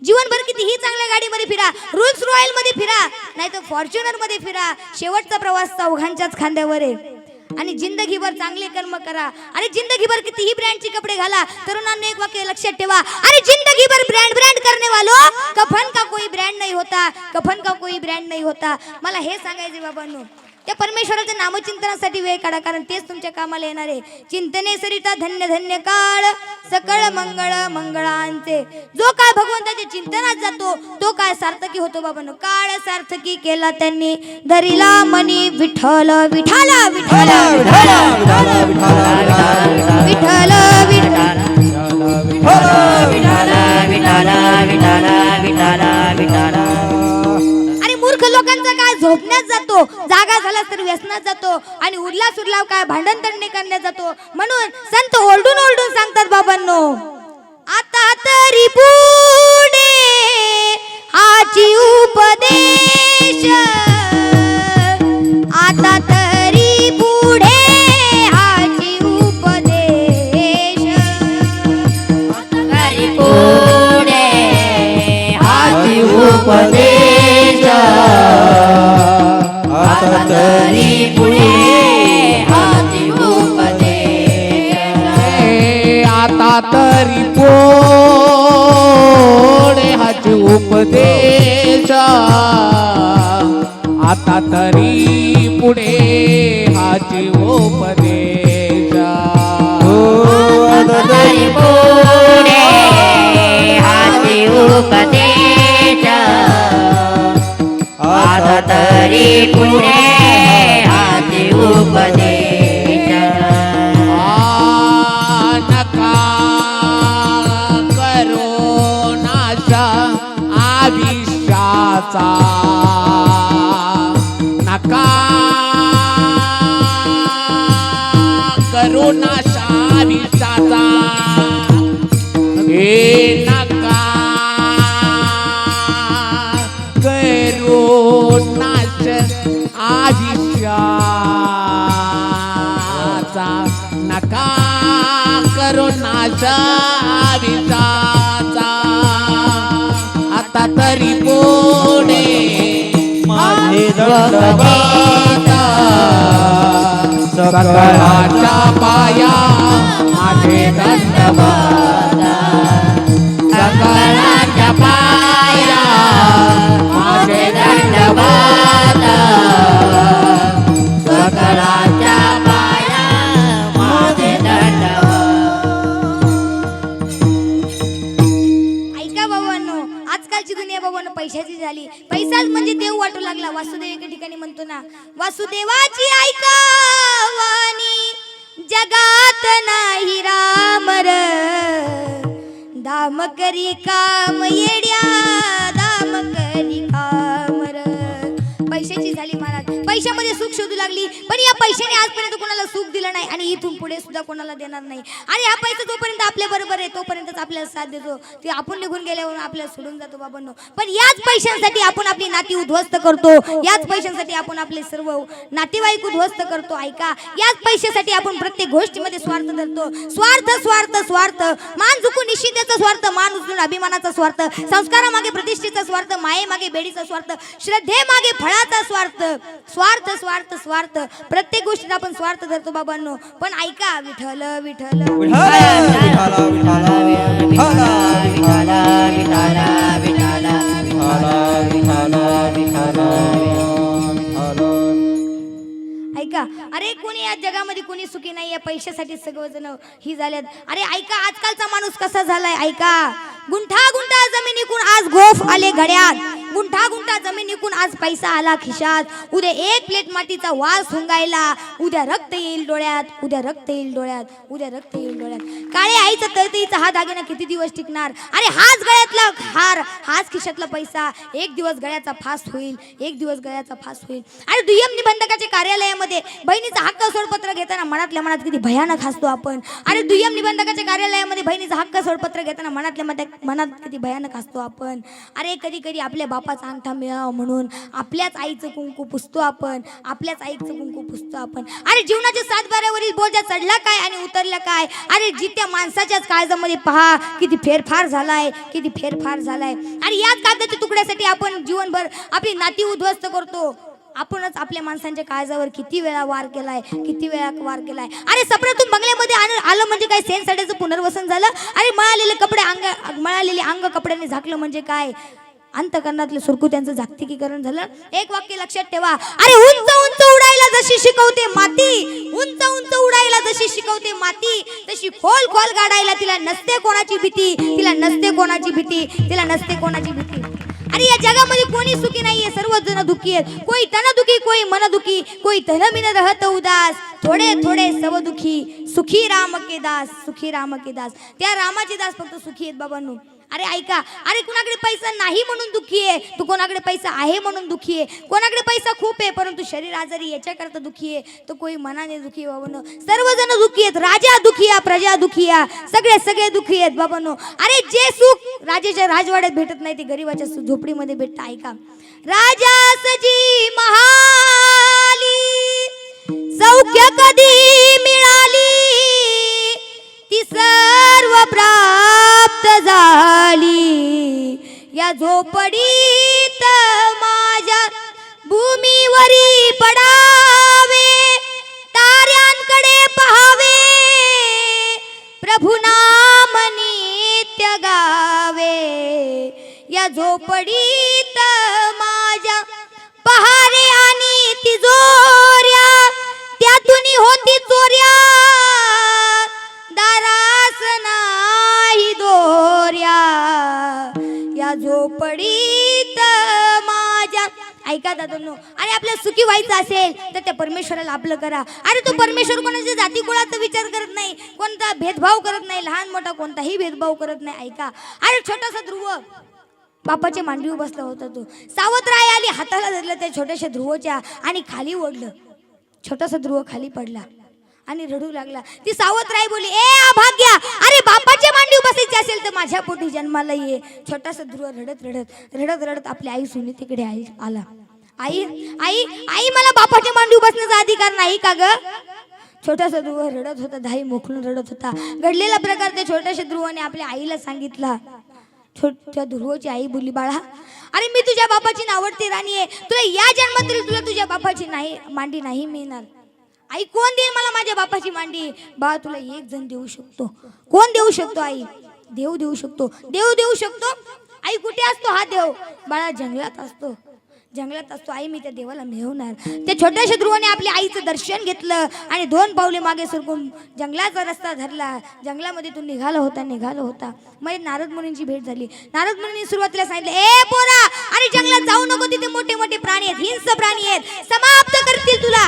जीवनभर कितीही चांगल्या गाडीमध्ये फिरा, रोल्स रॉयल मध्ये फिरा, नाहीतर फॉर्च्युनर मध्ये फिरा, शेवटचा प्रवास चौघांच्याच खांद्यावर आहे. आणि जिंदगीभर चांगले कर्म करा. आणि जिंदगीभर कितीही ब्रँडचे कपडे घाला. तरुणांनी एक वाक्य लक्षात ठेवा, अरे जिंदगीभर ब्रँड करने वालो कफन का कोई ब्रँड नहीं होता, कफन का कोई ब्रँड नहीं होता. मला हे सांगायचे बाबांनो, त्या परमेश्वराच्या नामचिंतनासाठी वेळ काढा, कारण तेच तुमच्या कामाला येणार आहे. चिंतने सरिता धन्य धन्य काळ सकळ मंगळ मंगळांचे. जो काळ भगवंताच्या चिंतनात जातो तो काळ सार्थकी होतो बाबांनो. काळ सार्थकी केला त्यांनी धरिला मनी विठ्ठल विठ्ठल विठ्ठल विठ्ठल विठ्ठल. आणि मूर्ख लोकांचा काय झोपण्यात जातो, जागा झाला तर व्यसनात जातो, आणि उरला सुरला काय भांडण तंडणे करण्यात जातो. म्हणून संत ओरडून ओरडून सांगतात बाबांनो, आता तरी पुढे हाची उपदेश, आता तरी पुढे हाची उपदेश, तरी पुढे हाची उपदेश, आता तरी पुढे हाची उपदेश, आता तरी पुढे हाची उपदेश, आता तरी पुढे हाची उपदेश. आता तरी पुढे हाची उपदेश, आता तरी पुढे हाची उपदेश. नका करो नाशा आविष्या आयुष्याचा नका करू नाशा विषाचा आता तरी पुढे माझे दंडवत सकळाच्या पाया माझे दंडवत सकळाच्या पाया माझे दंडवत सकळाच्या पाया माझे ऐका बाबांनो, आजकालची दुनिया बाबांनो पैशाची झाली. पैसाच म्हणजे देव वाटू लागला. वासुदेव एका ठिकाणी म्हणतो ना, वासुदेवाची ऐका वाणी जगात नाही रामर, दाम करी काम येड्या दाम करी कामर. पैशाची झाली महाराज, पैशामध्ये सुख शोधू लागली. पण या पैशाने आजपर्यंत कोणाला सुख दिलं नाही आणि इथून पुढे सुद्धा कोणाला देणार नाही. आणि हा पैसा जोपर्यंत आपल्या बरोबर आहे तोपर्यंतच आपल्याला साथ देतो. ते आपण निघून गेल्यावर आपल्याला सोडून जातो बाबांनो. पण याच पैशांसाठी आपण आपली नाती उद्ध्वस्त करतो. याच पैशांसाठी आपण आपले सर्व नातेवाईक उद्ध्वस्त करतो. ऐका, याच पैशासाठी आपण प्रत्येक गोष्टीमध्ये स्वार्थ धरतो. स्वार्थ स्वार्थ स्वार्थ, मान झुकून निश्चितेचा स्वार्थ, मान उचलून अभिमानाचा स्वार्थ, संस्कारामागे प्रतिष्ठेचा स्वार्थ, मायेमागे बेडीचा स्वार्थ, श्रद्धेमागे फळाचा स्वार्थ. स्वार्थ स्वार्थ स्वार्थ, प्रत्येक गोष्टीत आपण स्वार्थ धरतो बाबांनो. पण ऐका, विठ्ठल विठ्ठल ऐका, अरे कोणी या जगामध्ये कोणी सुखी नाही. या पैशासाठी सगळेजण ही झाल्यात. अरे ऐका, आजकालचा माणूस कसा झालाय. ऐका, गुंठा गुंठा जमिनीकून आज गोफ आले घड्यात, गुंठा गुंठा जमिनीकून आज पैसा आला खिशात. उद्या एक प्लेट मातीचा वास हुंगायला, उद्या रक्त येईल डोळ्यात, उद्या रक्त येईल डोळ्यात, उद्या रक्त येईल डोळ्यात. काळ्या आईचा तळतळीचा हा दागिना किती दिवस टिकणार. अरे हाच गळ्यातला हार, हाच खिशातला पैसा एक दिवस गळ्याचा फास होईल, एक दिवस गळ्याचा फास होईल. आणि दुय्यम निबंधकाच्या कार्यालयामध्ये बहिणीचा हक्क सोडपत्र घेताना मनातल्या मनात किती भयानक हसतो आपण. अरे दुय्यम निबंधकाच्या कार्यालयामध्ये बहिणीचा हक्क सोडपत्र घेताना मनातल्या मनात किती भयानक हसतो आपण. अरे कधी कधी आपल्या बापाचा अंगठा मिळावा म्हणून आपल्याच आईचं कुंकू पुसतो आपण, आपल्याच आईचं कुंकू पुसतो आपण. अरे जीवनाच्या सातबाऱ्यावरील बोजा चढला काय आणि उतरला काय. अरे जित्या माणसाच्याच काळजामध्ये पहा किती फेरफार झालाय, किती फेरफार झालाय. आणि याच कागदाच्या तुकड्यासाठी आपण जीवनभर आपली नाती उद्ध्वस्त करतो. आपणच आपल्या माणसांच्या काळजावर किती वेळा वार केलाय, किती वेळा वार केलाय. अरे सपनातून बंगल्यामध्ये आलं म्हणजे काय, सेन साड्याचं पुनर्वसन झालं. अरे मळालेले अंग कपड्याने झाकलं म्हणजे काय, अंतकरणातले सुरकुत्यांचं जागतिकीकरण झालं. एक वाक्य लक्षात ठेवा, अरे उंच उंच उडायला जशी शिकवते माती, उंच उंच उडायला जशी शिकवते माती, तशी खोल खोल गाडायला तिला नसते कोणाची भीती, तिला नसते कोणाची भीती, तिला नसते कोणाची भीती. अरे या जगामध्ये कोणी सुखी नाहीये, सर्वच जण दुखी आहेत. कोई तन दुखी, कोई मन दुखी, कोई तन बिन रहत उदास, थोडे थोडे सब दुखी, सुखी राम के दास, सुखी राम के दास. त्या रामाचे दास फक्त सुखी आहेत बाबांनो. अरे ऐका, अरे कुणाकडे पैसा नाही म्हणून दुखी आहे, तू कोणाकडे पैसा आहे म्हणून दुखी आहे. कोणाकडे पैसा खूप आहे परंतु शरीर आजारी याच्याकरता दुखी आहे, तर कोई मनाने दुखी आहे बाबांनो. सर्वजण दुखी आहेत, राजा दुखी आहे, प्रजा दुखी आहे, सगळे दुखी आहेत बाबांनो. अरे जे सुख राजाच्या राजवाड्यात भेटत नाही ते गरीबाच्या झोपडीमध्ये भेटतं. ऐका, राजा सजी महाली सौख्य कधी मिळाली, ती सर्व प्राप्त झाली. या झोपडीत माझ्या भूमीवरी पडावे, ताऱ्यांकडे पहावे, प्रभु नाम नित्य गावे. या झोपडीत माझ्या पहारे आणि तिजोऱ्या, त्यातून होती चोऱ्या, दारास नाही दोऱ्या. या झोपडीत माझ्या. ऐका दादांनो, अरे आपल्याला सुखी व्हायचं असेल तर त्या परमेश्वराला आपलं करा. अरे तो परमेश्वर कोणाच्या जाती कुळाचा विचार करत नाही, कोणता भेदभाव करत नाही, लहान मोठा कोणताही भेदभाव करत नाही. ऐका, अरे छोटासा ध्रुव बापाच्या मांडीवर बसला होता. तो सावत्र आई आली, हाताला धरलं त्या छोट्याशा ध्रुवच्या आणि खाली ओढलं. छोटासा ध्रुव खाली पडला आणि रडू लागला. ती सावत्राई बोलली, ए अभाग्या, अरे बापाच्या मांडीवर बसायचे असेल तर माझ्या पोटी जन्माला ये. छोटासा ध्रुव रडत रडत रडत रडत आपल्या आई सुनीतीकडे आला. आई आई आई मला बापाच्या मांडीवर बसण्याचा अधिकार नाही का ग? छोटासा ध्रुव रडत होता, धाई मोकळून रडत होता. घडलेला प्रकार त्या छोट्याशा ध्रुवाने आपल्या आईला सांगितला. छोट्या ध्रुवची आई बोलली, बाळा अरे मी तुझ्या बापाची नावडती राणी आहे, तुला या जन्मात तरी तुला तुझ्या बापाची नाही मांडी नाही मिळणार. आई कोण देईल मला माझ्या बापाची मांडी? बाळा तुला एक जण देऊ शकतो. कोण देऊ शकतो आई? देव देऊ शकतो. देव देऊ शकतो. आई कुठे असतो हा देव? बाळा जंगलात असतो. जंगलात असतो. आई मी त्या देवाला मिळवणार. त्या छोट्याशा ध्रुवाने आपल्या आईचं दर्शन घेतलं आणि 2 पावले मागे सरकून जंगलाचा रस्ता धरला. जंगलामध्ये तो निघाला होता. मध्ये नारद मुनींची भेट झाली. नारद मुनींनी सुरुवातीला सांगितलं, ए पोरा अरे जंगलात जाऊ नको, तिथे मोठे मोठे प्राणी आहेत, हिंस्र प्राणी आहेत, समाप्त करतील तुला.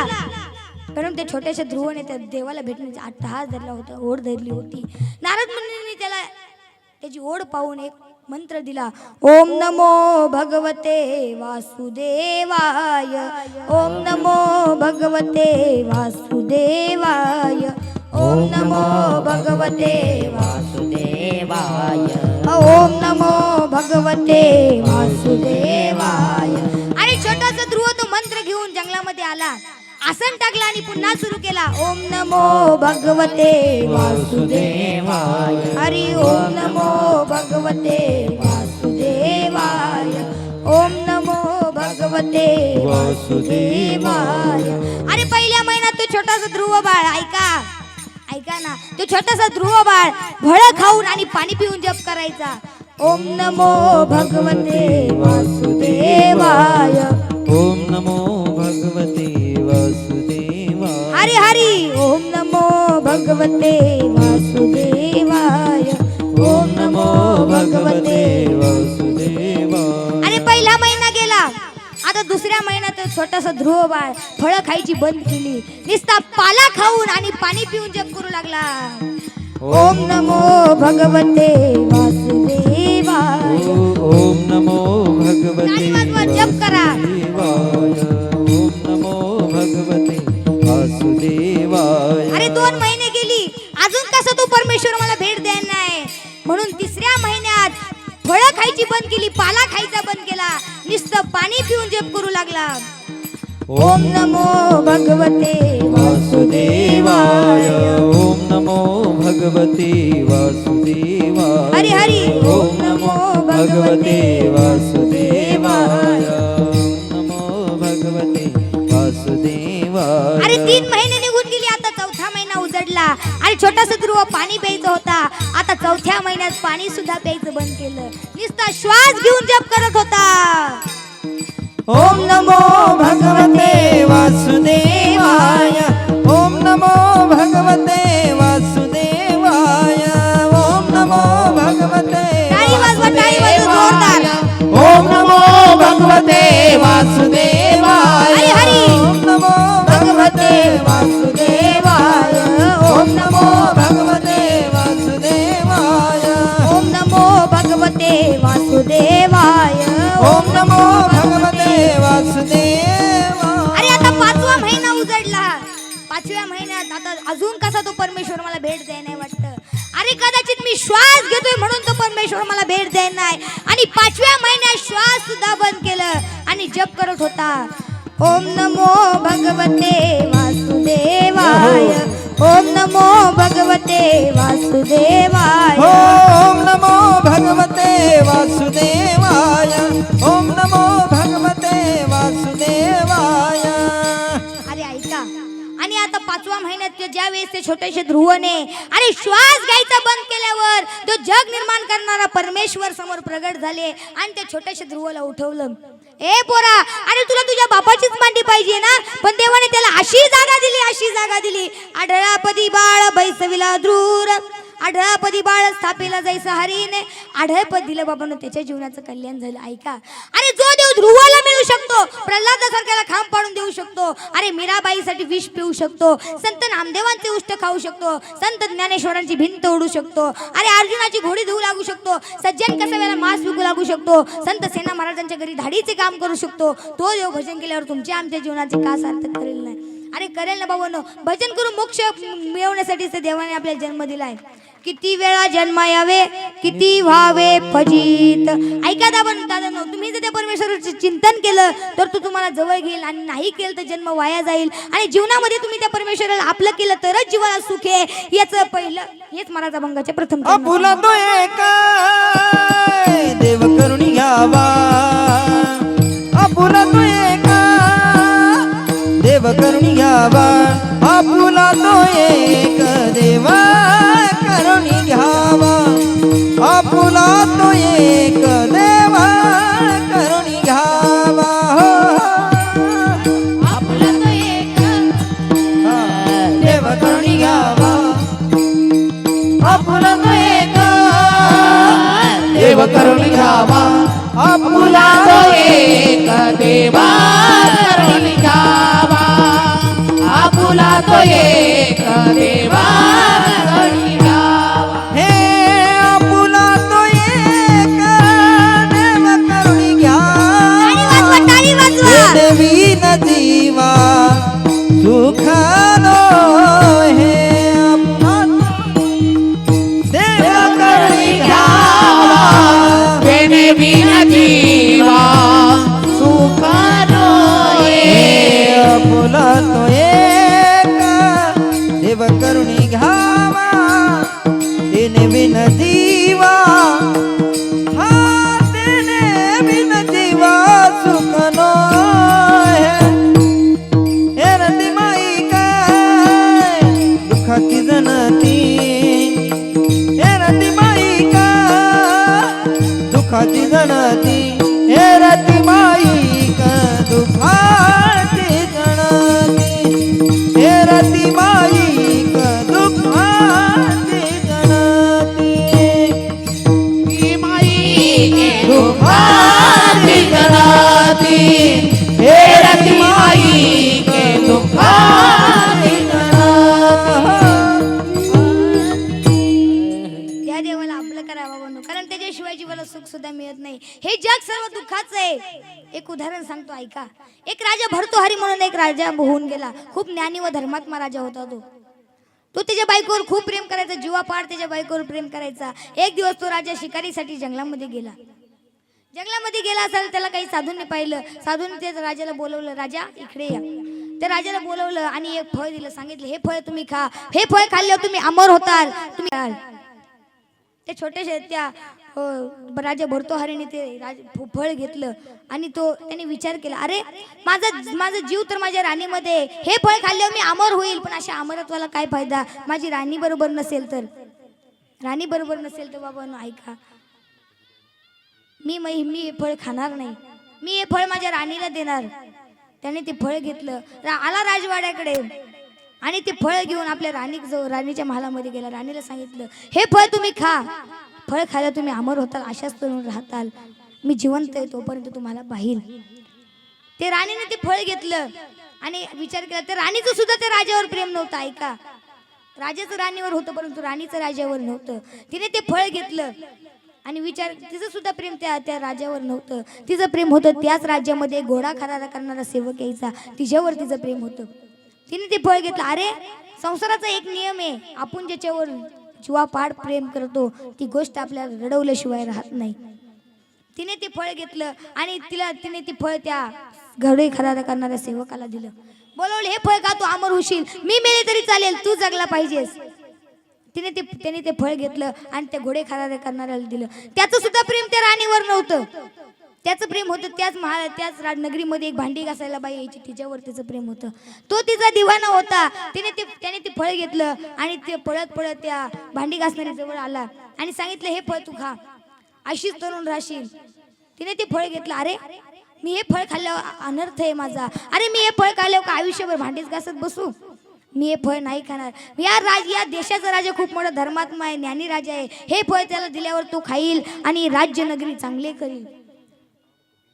कारण त्या छोट्याशा ध्रुवाने त्या देवाला भेटण्याचा अट्टहास धरला होता, ओढ धरली होती. नारद मुनींनी त्याला त्याची ओढ पाहून एक मंत्र दिला. ओम नमो भगवते वासुदेवाय. ओम नमो भगवते वासुदेवाय. ओम नमो भगवते वासुदेवाय. ओम नमो भगवते वासुदेवाय. आणि छोटासा ध्रुव तो मंत्र घेऊन जंगलामध्ये आला, आसन टाकला आणि पुन्हा सुरू केला. ओम नमो भगवते वासुदेवाय. हरी ओम नमो भगवते वासुदेवाय. ओम नमो भगवते वासुदेवाय. अरे पहिल्या महिन्यात तो छोटासा ध्रुव बाळ ऐका ना, तो छोटासा ध्रुव बाळ फळं खाऊन आणि पाणी पिऊन जप करायचा. ओम नमो भगवते वासुदेवाय. ओम नमो भगवते वासुदेवाय. हरी हरी ओम नमो भगवते वासुदेवाय. ओम नमो भगवते वासुदेवाय. अरे पहिला महिना गेला. आता दुसऱ्या महिन्यात छोटासा ध्रुव बाळ फळं खायची बंद केली. नुसता पाला खाऊन आणि पाणी पिऊन जप करू लागला. ओम नमो भगवते वासुदेवाय. ओम नमो भगवते ताली वाजवा, जप करा. ओम नमो भगवते वासुदेवाय. अरे 2 महिने गेली, अजून कसा तो परमेश्वर मला भेट देणार नाही. म्हणून तिसऱ्या महिन्यात फळं खायची बंद केली, पाला खायचा बंद केला, नुसतं पाणी पिऊन जप करू लागला. ओम नमो भगवते वासुदेवाय. ओम नमो भगवते वासुदेवाय. हरी हरी ओम नमो भगवते वासुदेवाय. ओम नमो भगवते वासुदेवाय. अरे 3 महिने निघून गेली, आता 4था महिना उजडला. आणि छोटासा ध्रुव पाणी प्यायचं होता, आता 4थ्या महिन्यात पाणी सुद्धा प्यायचं बंद केलं, नुसता श्वास घेऊन जप करत होता. ओम नमो भगवते वासुदेवाय. ओम नमो भगवते वासुदेवाय. ओम नमो भगवते टाळी वाजवा, टाळी वाजवा जोरदार. ओम नमो भगवते वासुदेवाय. हरी हरी ओम नमो भगवते वासुदेवाय. ओम नमो भगवते वासुदेवाय. ओम नमो भगवते वासुदेवाय. ओम नमो भगवते वासुदेवाय. अरे आता 5वा महिना उजडला. 5व्या महिन्यात आता अजून कसा तो परमेश्वर मला भेट द्याय नाही वाटतं. अरे कदाचित मी श्वास घेतोय म्हणून तो परमेश्वर मला भेट द्याय नाही. आणि 5व्या महिन्यात श्वास सुद्धा बंद केलं आणि जप करत होता. ओम नमो भगवते वासुदेवाय. ओम नमो भगवते वासुदेवाय. ओम नमो भगवते वासुदेवाय. ओम नमो भगवते वासुदेवाय. अरे ऐका, आणि आता 5व्या महिन्यात ज्या वेळेस ते छोटेसे ध्रुवने आणि श्वास घ्यायचा बंद केल्यावर तो जग निर्माण करणारा परमेश्वर समोर प्रगट झाले आणि त्या छोट्याशा ध्रुवाला उठवलं. ए पोरा, अरे तुला तुझ्या बापाचीच मांडी पाहिजे ना, पण देवाने त्याला अशी जागा दिली. आढळापदी बाळ बैसविला द्रूर. आढळापदी बाळ स्थापिला जायचं हरीने. आढळपद दिलं बाबांनो, त्याच्या जीवनाचं कल्याण झालं. ऐका, अरे जो देव ध्रुवाला मिळू शकतो, प्रल्हादासारख्याला खांब पाडून देऊ शकतो, अरे मीराबाईसाठी विष पिऊ शकतो, संत नामदेवांचे उष्ट खाऊ शकतो, संत ज्ञानेश्वरांची भिंत ओढू शकतो, अरे अर्जुनाची घोडी धुवू लागू शकतो, सज्जन कसव्याला मांस विकू लागू शकतो, संत सेना महाराजांच्या घरी धाडीचे काम करू शकतो, तो देव भजन केल्यावर तुमच्या आमच्या जीवनाचे का सार्थक करेल नाही. अरे करेल ना बाबांनो, भजन करून मोक्ष मिळवण्यासाठी देवाने आपल्याला जन्म दिलाय. किती वेळा जन्म यावे, किती व्हावे फजित. ऐका दादांनो, तुम्ही जर त्या परमेश्वराचे चिंतन केलं तर तो तुम्हाला जवळ घेईल, आणि नाही केलं तर जन्म वाया जाईल. आणि जीवनामध्ये तुम्ही त्या परमेश्वराला आपलं केलं तरच जीवाला सुख आहे. याचं पहिलं हेच महाराज अभंगाचे प्रथम जन्म. आपुला तो एका देव करुणी घ्यावा, आपुला तो एका देव करुणी घ्यावा, आपुला तो एक देवा करुणी घ्यावा, आपुला तो एक देवा करुणी घ्यावा. आपुला तो एक देव करुणी घ्यावा, आपुला तो एक देव करुणी घ्यावा, आपुला तो एक देवा करुणी घ्यावा, आपुला तो एक देवा करुणी घ्यावा. हे आपुला तो एक देव करुणी घ्यावा, टाळी वाजवा. हे देवी न जीवा सुखानो, हे देव करुणी घ्यावा, हे देवी न जीवा सुखानो, हे आपुला तो एक देव करुणी घ्यावा, हे देवी न जीवा, हा ते देवी न जीवा सुखानो. हे रती माई काय दुःखाची जनती, हे रती माई काय दुःखाची जनती, हे रती माई काय दुःखाची जनती, हे रती माई काय दुःखाची जनती, ही माई दुःखाची जनती, हे रती माई के दुःखाची त्या देवाला आपलं करा बाबांनो, कारण त्याच्याशिवाय जीवाला सुख सुद्धा मिळत नाही. हे जग सर्व दुःखाचं आहे. एक उदाहरण सांगतो ऐका. एक राजा भर्तृहरी म्हणून एक राजा होऊन गेला. खूप ज्ञानी व धर्मात्मा राजा होता तो त्याच्या बायकोवर खूप प्रेम करायचा, जीवापाड त्याच्या बायकोवर प्रेम करायचा. एक दिवस तो राजा शिकारीसाठी जंगलामध्ये गेला. जंगलामध्ये गेला असेल, त्याला काही साधूंनी पाहिलं. साधूंनी ते राजाला बोलवलं, राजा इकडे या. त्या राजाला बोलवलं आणि एक फळ दिलं. सांगितलं हे फळ तुम्ही खा, हे फळ खाल्ल्यावर तुम्ही अमर होताल. तुम्ही ते छोट्याशा त्या राजा भर्तृहरीने ते फळ घेतलं आणि त्याने विचार केला, अरे माझा जीव तर माझ्या राणीमध्ये, हे फळ खाल्ल्यावर मी अमर होईल, पण अशा अमरत्वाला काय फायदा, माझी राणी बरोबर नसेल तर. राणी बरोबर नसेल तर बाबांनो ऐका, मी हे फळ खाणार नाही, मी हे फळ माझ्या राणीला देणार. त्याने ते फळ घेतलं, आला राजवाड्याकडे आणि ते फळ घेऊन आपल्या राणीच्या महालामध्ये गेला. राणीला सांगितलं हे फळ तुम्ही खा, फळ खायला तुम्ही अमर होताल, अशाच तरुण राहताल, मी जिवंत आहे तोपर्यंत तुम्हाला पाहिल. ते राणीने ते फळ घेतलं आणि विचार केला. त्या राणीचं सुद्धा त्या राजावर प्रेम नव्हतं. ऐका, राजाचं राणीवर होतं परंतु राणीचं राजावर नव्हतं. तिने ते फळ घेतलं आणि तिचं सुद्धा प्रेम त्या राजावर नव्हतं. तिचं प्रेम होतं त्याच राज्यामध्ये घोडा खरारा करणारा सेवक यायचा, तिच्यावर तिचं प्रेम होतं. तिने ते फळ घेतलं. अरे संसाराचा एक नियम आहे, आपण ज्याच्यावर जीवापाड प्रेम करतो ती गोष्ट आपल्याला रडवल्याशिवाय राहत नाही. तिने ते फळ घेतलं आणि तिने ते फळ त्या घोडे खरारा करणाऱ्या सेवकाला दिलं. बोलवलं हे फळ खा, तू अमर होशील, मी मेले तरी चालेल, तू जगला पाहिजेस. त्याने ते फळ घेतलं आणि त्या घोडे खरारे करणाऱ्याला दिलं. त्याचं सुद्धा प्रेम त्या राणीवर नव्हतं. त्याचं प्रेम होतं त्याच नगरीमध्ये एक भांडी घासायला बाई यायची, तिच्यावर त्याचं प्रेम होतं. तो तिचा दिवाना होता. त्याने ते फळ घेतलं आणि ते पळत त्या भांडी घासणाऱ्या जवळ आला आणि सांगितलं हे फळ तू खा, अशीच तरुण राहशील. तिने ते फळ घेतलं. अरे मी हे फळ खाल्ल्यावर अनर्थ आहे माझा, अरे मी हे फळ खाल्ल्यावर का आयुष्यभर भांडीच घासत बसू, मी हे फळ नाही खाणार. या देशाचा राजा खूप मोठा धर्मात्मा आहे, ज्ञानी राजा आहे. हे फळ त्याला दिल्यावर तो खाईल आणि राज्य नगरी चांगले करील.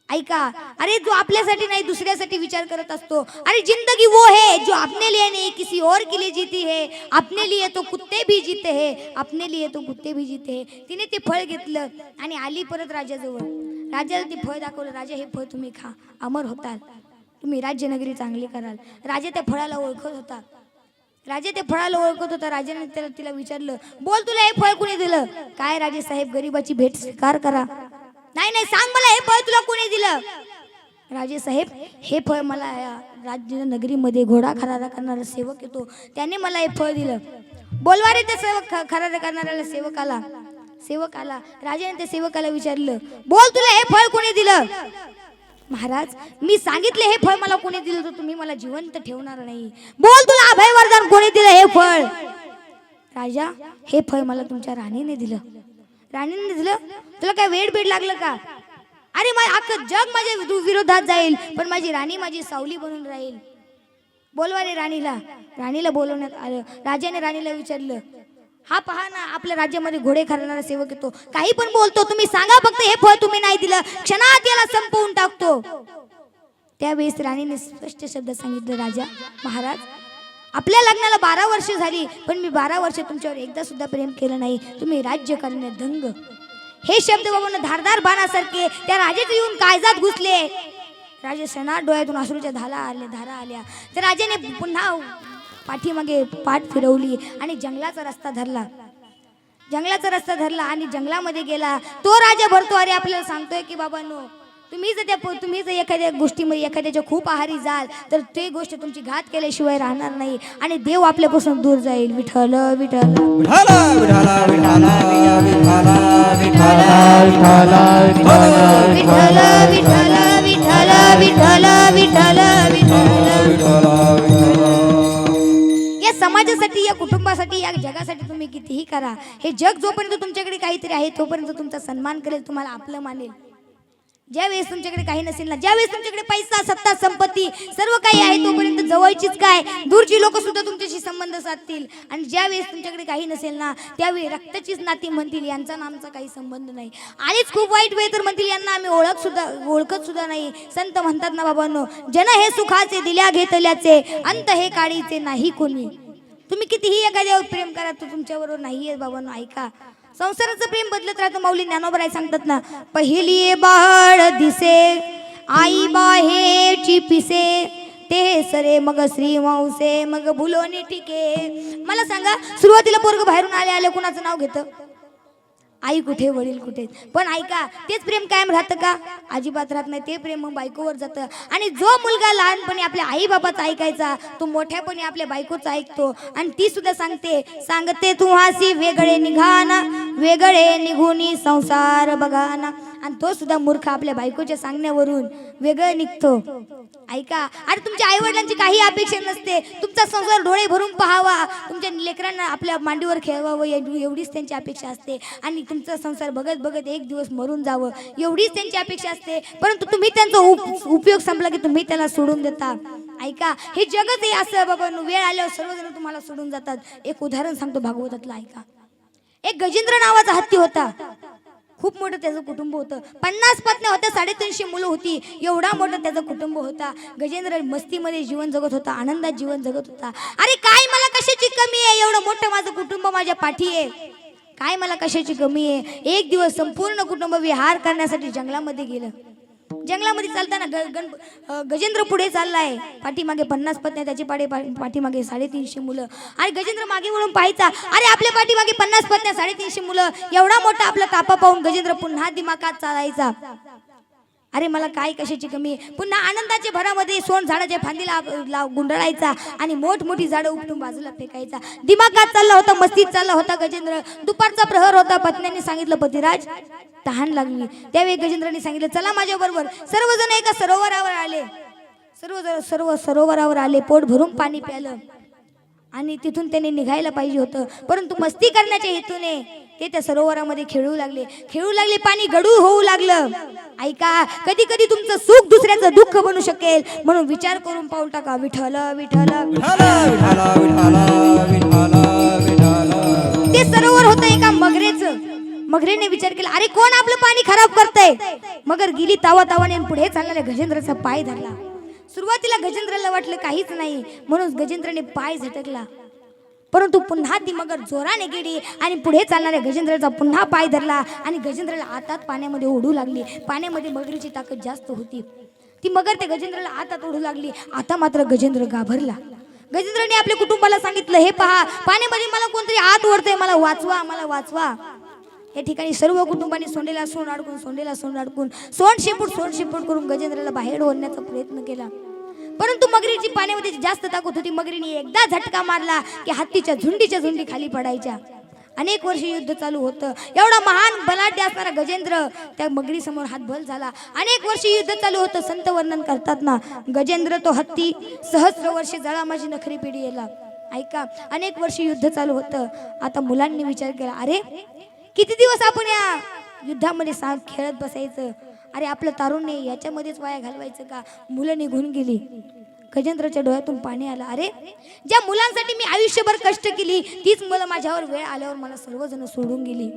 ऐका, अरे जो आपल्यासाठी नाही दुसऱ्यासाठी विचार करत असतो. अरे जिंदगी वो है जो अपने लिए नहीं किसी और के लिए जीती है, अपने लिए तो कुत्ते भी जीते हैं, अपने लिए तो कुत्ते भी जीते हैं. तिने ते फळ घेतलं आणि आली परत राजाजवळ. राजाला ते फळ दाखवलं. राजा हे फळ तुम्ही खा, अमर होताल. तुम्ही राज्यनगरी चांगली कराल. राजा त्या फळाला ओळखत होता. राजाने तिला विचारलं, बोल तुला हे फळ कोणी दिलं? काय राजे साहेब, गरीबाची भेट स्वीकार करा. नाही सांग मला, हे फळ तुला कोणी दिलं? राजे साहेब, हे फळ मला राज्य नगरीमध्ये घोडा खरादा करणारा सेवक येतो, त्याने मला हे फळ दिलं. बोलवा रे त्या सेवक खरादा करणाऱ्याला. सेवक आला. राजाने त्या सेवकाला विचारलं, बोल तुला हे फळ कोणी दिलं? महाराज, मी सांगितले हे फळ मला कोणी दिलं तर तुम्ही मला जिवंत ठेवणार नाही. बोल तुला अभय वरदान कोणी दिलं हे फळ? राजा, हे फळ मला तुमच्या राणीने दिलं. तुला काय वेड बीड लागलं का? अरे अख्खं जग माझ्या विरोधात जाईल, पण माझी राणी माझी सावली बनून राहील. बोलवा रे राणीला बोलवण्यात आलं. राजाने राणीला विचारलं, हा पहा ना, आपल्या राज्यामध्ये घोडे खरणारा सेवक येतो, काही पण बोलतो, तुम्ही सांगा फक्त हे फळ तुम्ही नाही दिलं, क्षणात याला संपवून टाकतो. त्यावेळेस राणीने स्पष्ट शब्द सांगितलं, राजा महाराज, आपल्या लग्नाला 12 वर्ष झाली, पण मी 12 वर्ष तुमच्यावर एकदा सुद्धा प्रेम केलं नाही. तुम्ही राज्य करण्यात दंग. हे शब्द बाबांना धारदार बाणासारखे त्या राजाचे येऊन काळजात घुसले. राजे क्षणात डोळ्यातून अश्रूच्या धारा आल्या. तर राजाने पुन्हा पाठीमागे पाठ फिरवली आणि जंगलाचा रस्ता धरला आणि जंगलामध्ये गेला. तो राजा भरतो अरे आपल्याला सांगतोय की बाबांनो, तुम्ही जर एखाद्या गोष्टीमध्ये एखाद्याच्या खूप आहारी जाल तर ते गोष्ट तुमची घात केल्याशिवाय राहणार नाही आणि देव आपल्यापासून दूर जाईल. विठ्ठल विठ्ठल या समाजासाठी, या कुटुंबासाठी, या जगासाठी तुम्ही कितीही करा, हे जग जोपर्यंत तुमच्याकडे काहीतरी आहे तोपर्यंत तुमचा सन्मान करेल, तुम्हाला आपलं मानेल. ज्यावेळेस तुमच्याकडे काही नसेल ना, ज्यावेळेस तुमच्याकडे पैसा, सत्ता, संपत्ती सर्व काही आहे तोपर्यंत जवळचीच काय दूरची लोक सुद्धा तुमच्याशी संबंध साधतील. आणि ज्यावेळेस तुमच्याकडे काही नसेल ना, त्यावेळी रक्ताचीच नाती म्हणतील, यांचा नामचा काही संबंध नाही. आणिच खूप वाईट वेळ तर म्हणतील, यांना आम्ही ओळखत सुद्धा नाही. संत म्हणतात ना बाबांनो, जन हे सुखाचे दिल्या घेतल्याचे, अंत हे काळीचे नाही कोणी. तुम्ही कितीही एखाद्यावर प्रेम करा, तो तुमच्याबरोबर नाहीये बाबांनो. ऐका, संसाराचं प्रेम बदलत राहतं. माऊली ज्ञानोबराय सांगतात ना, पहिली बाळ दिसे आई बाहेरची पिसे, ते सरे मग श्री मावसे मग भुलोनी ठिके. मला सांगा, सुरुवातीला पोरग बाहेरून आले कुणाचं नाव घेतं? आई कुठे, वडील कुठे? पण ऐका, तेच प्रेम कायम राहतं का? अजिबात राहत नाही. ते प्रेम मग बायकोवर जातं. आणि जो मुलगा लहानपणी आपल्या आई बाबाचा ऐकायचा, तो मोठ्यापणी आपल्या बायकोचा ऐकतो. आणि ती सुद्धा सांगते तुम्हासी वेगळे निघाना, वेगळे निघूनी संसार बघाना. आणि तो सुद्धा मूर्ख आपल्या बायकोच्या सांगण्यावरून वेगळं निघतो. ऐका, अरे तुमच्या आई वडिलांची काही अपेक्षा नसते, तुमचा संसार डोळे भरून पाहावा, तुमच्या लेकरांना आपल्या मांडीवर खेळवावं एवढीच त्यांची अपेक्षा असते. आणि तुमचा संसार बघत बघत एक दिवस मरून जावं एवढीच त्यांची अपेक्षा असते. परंतु तुम्ही त्यांचा उपयोग संपला की तुम्ही त्याला सोडून देता. ऐका, हे जगच आहे असं बाबा, वेळ आल्यावर सर्वजण तुम्हाला सोडून जातात. एक उदाहरण सांगतो भागवतातलं, ऐका. एक गजेंद्र नावाचा हत्ती होता. खूप मोठं त्याचं कुटुंब होतं. 50 पत्न्या होत्या, 350 मुलं होती. एवढा मोठा त्याचं कुटुंब होता. गजेंद्र मस्तीमध्ये जीवन जगत होता, आनंदात जीवन जगत होता. अरे काय मला कशाची कमी आहे, एवढं मोठं माझं कुटुंब माझ्या पाठी आहे, काय मला कशाची कमी आहे. एक दिवस संपूर्ण कुटुंब विहार करण्यासाठी जंगलामध्ये गेलं. जंगलामध्ये चालताना गजेंद्र पुढे चाललाय, पाठीमागे 50 पत्न्या, त्याची पाठीमागे 350 मुलं. आणि गजेंद्र मागे वळून पाहायचा, अरे आपल्या पाठीमागे 50 पत्न्या, 350 मुलं, एवढा मोठा आपला तापा पाहून गजेंद्र पुन्हा दिमागात चालायचा, अरे मला काय कशाची कमी. पुन्हा आनंदाच्या भरामध्ये सोन झाडाच्या फांदीला गुंडाळायचा आणि मोठमोठी झाडं उपटून बाजूला फेकायचा. दिमागात चालला होता, मस्तीत चालला होता गजेंद्र. दुपारचा प्रहर होता. पत्न्यांनी सांगितलं, पतिराज तहान लागली. त्यावेळी गजेंद्रांनी सांगितलं, चला माझ्या बरोबर. सर्वजण एका सरोवरावर आले. सर्व सरोवरावर आले, पोट भरून पाणी प्यालं आणि तिथून त्यांनी निघायला पाहिजे होतं. परंतु मस्ती करण्याच्या हेतूने ते त्या सरोवरामध्ये खेळू लागले. पाणी गडू होऊ लागलं. ऐका, कधी कधी तुमचं सुख दुसऱ्याचं दुःख बनू शकेल, म्हणून विचार करून पाऊल टाका. विठ्ठल विठ्ठल. ते सरोवर होतं एका मगरेचं. मगरेने विचार केला, अरे कोण आपलं पाणी खराब करतंय. मगर गेली तावातावाने पुढे चालणाऱ्या गजेंद्राचा पाय धरला. सुरुवातीला गजेंद्राला वाटलं काहीच नाही, म्हणून गजेंद्राने पाय झटकला. परंतु पुन्हा ती मगर जोराने गेली आणि पुढे चालणाऱ्या गजेंद्राचा पुन्हा पाय धरला आणि गजेंद्राला आतात पाण्यामध्ये ओढू लागली. पाण्यामध्ये मगरीची ताकद जास्त होती. ती मगर त्या गजेंद्राला हातात ओढू लागली. आता मात्र गजेंद्र घाबरला. गजेंद्राने आपल्या कुटुंबाला सांगितलं, हे पहा, पाण्यामध्ये मला कोणतरी हात ओढतंय, मला वाचवा, मला वाचवा. या ठिकाणी सर्व कुटुंबाने सोंडेला सोंड अडकून सोंड शेपूट करून गजेंद्राला बाहेर ओढण्याचा प्रयत्न केला. परंतु मगरीची पाण्यामध्ये जास्त ताकद होती. मगरीने एकदा झटका मारला की हत्तीच्या झुंडी खाली पडायच्या. अनेक वर्ष युद्ध चालू होतं. एवढा महान बलाढ्य असणारा गजेंद्र त्या मगरी समोर हातबल झाला. अनेक वर्ष युद्ध चालू होतं. संत वर्णन करतात ना, गजेंद्र तो हत्ती सहस्र वर्ष जळा माझी नखरी पिढी येला. ऐका, अनेक वर्ष युद्ध चालू होतं. आता मुलांनी विचार केला, अरे किती दिवस आपण या युद्धामध्ये खेळत बसायचं, अरे आपलं तारुण्य याच्यामध्येच वाया घालवायचं का. मुलं निघून गेली. गजेंद्राच्या डोळ्यातून पाणी आलं. अरे ज्या मुलांसाठी मी आयुष्यभर कष्ट केली तीच मुलं माझ्यावर वेळ आल्यावर मला सर्वजण सोडून गेली.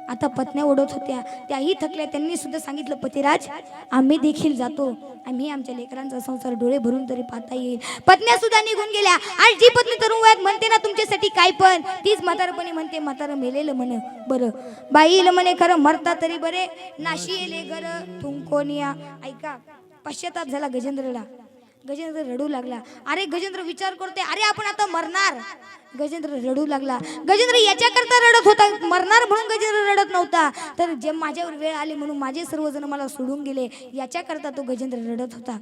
आता पत्न्या ओढत होत्या, त्याही थकल्या. त्यांनी सुद्धा सांगितलं, पतिराज आम्ही देखील जातो, आम्ही आमच्या लेकरांचा संसार डोळे भरून तरी पाहता येईल. पत्न्या सुद्धा निघून गेल्या. आणि जी पत्नी तरुण वयात म्हणते ना तुमच्यासाठी काय पण, तीच म्हातारपणी म्हणते म्हातारं मेलेलं म्हणे बरं, बाईला म्हणे खरं मरता तरी बरे, नाशी येले घर तुमकोनिया. ऐका, पश्चाताप झाला गजेंद्रला. गजेंद्र रडू लागला. अरे गजेंद्र विचार करतोय, अरे आपण आता मरणार. गजेंद्र रडू लागला. गजेंद्र याच्याकरता रडत होता, मरणार म्हणून गजेंद्र रडत नव्हता, तर जे माझ्यावर वेळ आली म्हणून माझे सर्वजण मला सोडून गेले याच्याकरता तो गजेंद्र रडत होता.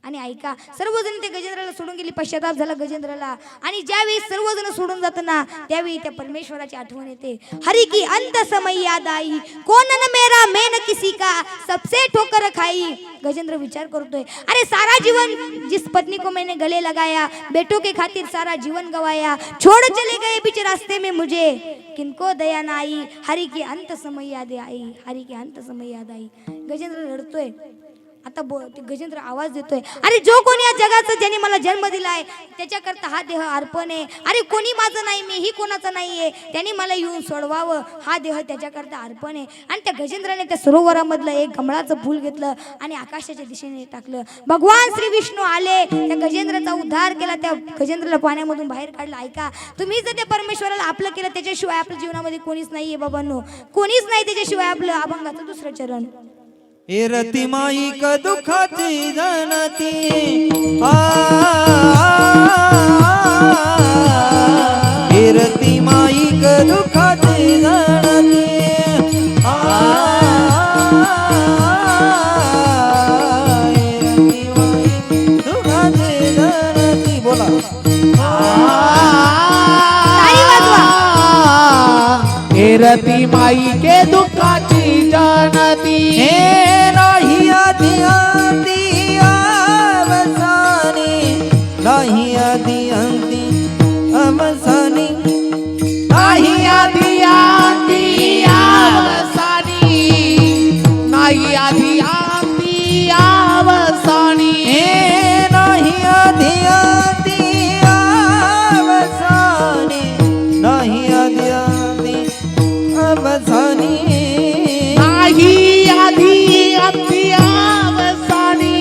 आणि ऐका, सर्वजण ते गजेंद्राला सोडून गेली. पश्चाताप झाला गजेंद्राला. आणि ज्यावेळी सर्वजण सोडून जात ना, त्यावेळी त्या परमेश्वराची आठवण येते. हरि की अंत समय याद आई, कोण न मेरा मैं न किसी का, सबसे ठोकर खाई. गजेंद्र विचार करतोय, अरे सारा जीवन जिस पत्नी को मैंने गले लगाया, बेटों के खातिर सारा जीवन गवाया, छोड़ चले गए बीच रास्ते में मुझे, किनको दया ना आई. हरि की अंत समय याद आई, हरि की अंत समय याद आई. गजेंद्र रडतोय. आता गजेंद्र आवाज देतोय, अरे जो कोणी या जगाचा ज्याने मला जन्म दिलाय त्याच्याकरता हा देह अर्पण आहे. अरे कोणी माझं नाही, मी ही कोणाचं नाहीये, त्यांनी मला येऊन सोडवावं, हा देह त्याच्याकरता अर्पण आहे. आणि त्या गजेंद्राने त्या सरोवरामधलं एक कमळाचं फूल घेतलं आणि आकाशाच्या दिशेने टाकलं. भगवान श्री विष्णू आले, त्या गजेंद्राचा उद्धार केला, त्या गजेंद्राला पाण्यामधून बाहेर काढलं. ऐका, तुम्ही जर त्या परमेश्वराला आपलं केलं, त्याच्याशिवाय आपल्या जीवनामध्ये कोणीच नाहीये बाबांनो, कोणीच नाही त्याच्याशिवाय आपलं अभंगाचं दुसरं चरण. हे रती माईक दुखाची जनती हे रती माईक दुखाची जनती दुखाची जनती. बोला हे रती माई के दुःखाची जानती, हे नाही आधी अंती अवसानी, नाही आधी अंती अवसानी, नाही आधी आधी अवसानी, नाही आधी आधी अवसानी. हे नाही आधी अंती अवसानी, नाही आधी अंती अवसानी, नाही आधी अंती अवसानी,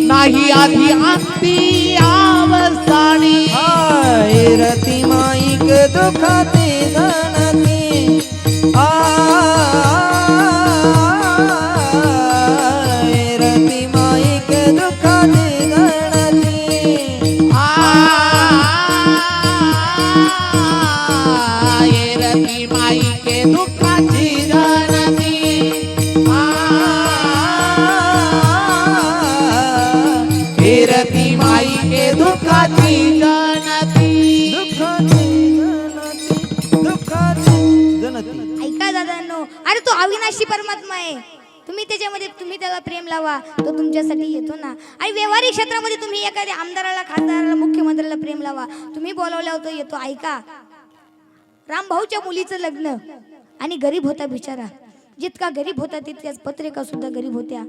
नाही आधी अंती अवसानी. हे रती माईक दुखाती जनती हे रती माईक दुखाती जनती हे रती माई के दुःखाची जानती, हे रती माई के दुःखाची जानती. ऐका दादांनो, अरे तो अविनाशी परमात्मा आहे. तुम्ही त्याच्यामध्ये तुम्ही त्याला प्रेम लावा, तो तुमच्यासाठी येतो ना. आणि व्यवहारिक क्षेत्रामध्ये तुम्ही एखाद्या आमदाराला, खासदाराला, मुख्यमंत्र्याला प्रेम लावा, तुम्ही बोलावल्यावर तो येतो. ऐका, रामभाऊच्या मुलीचं लग्न आणि गरीब होता बिचारा, जितका गरीब होता तितक्याच पत्रिका सुद्धा गरीब होत्या.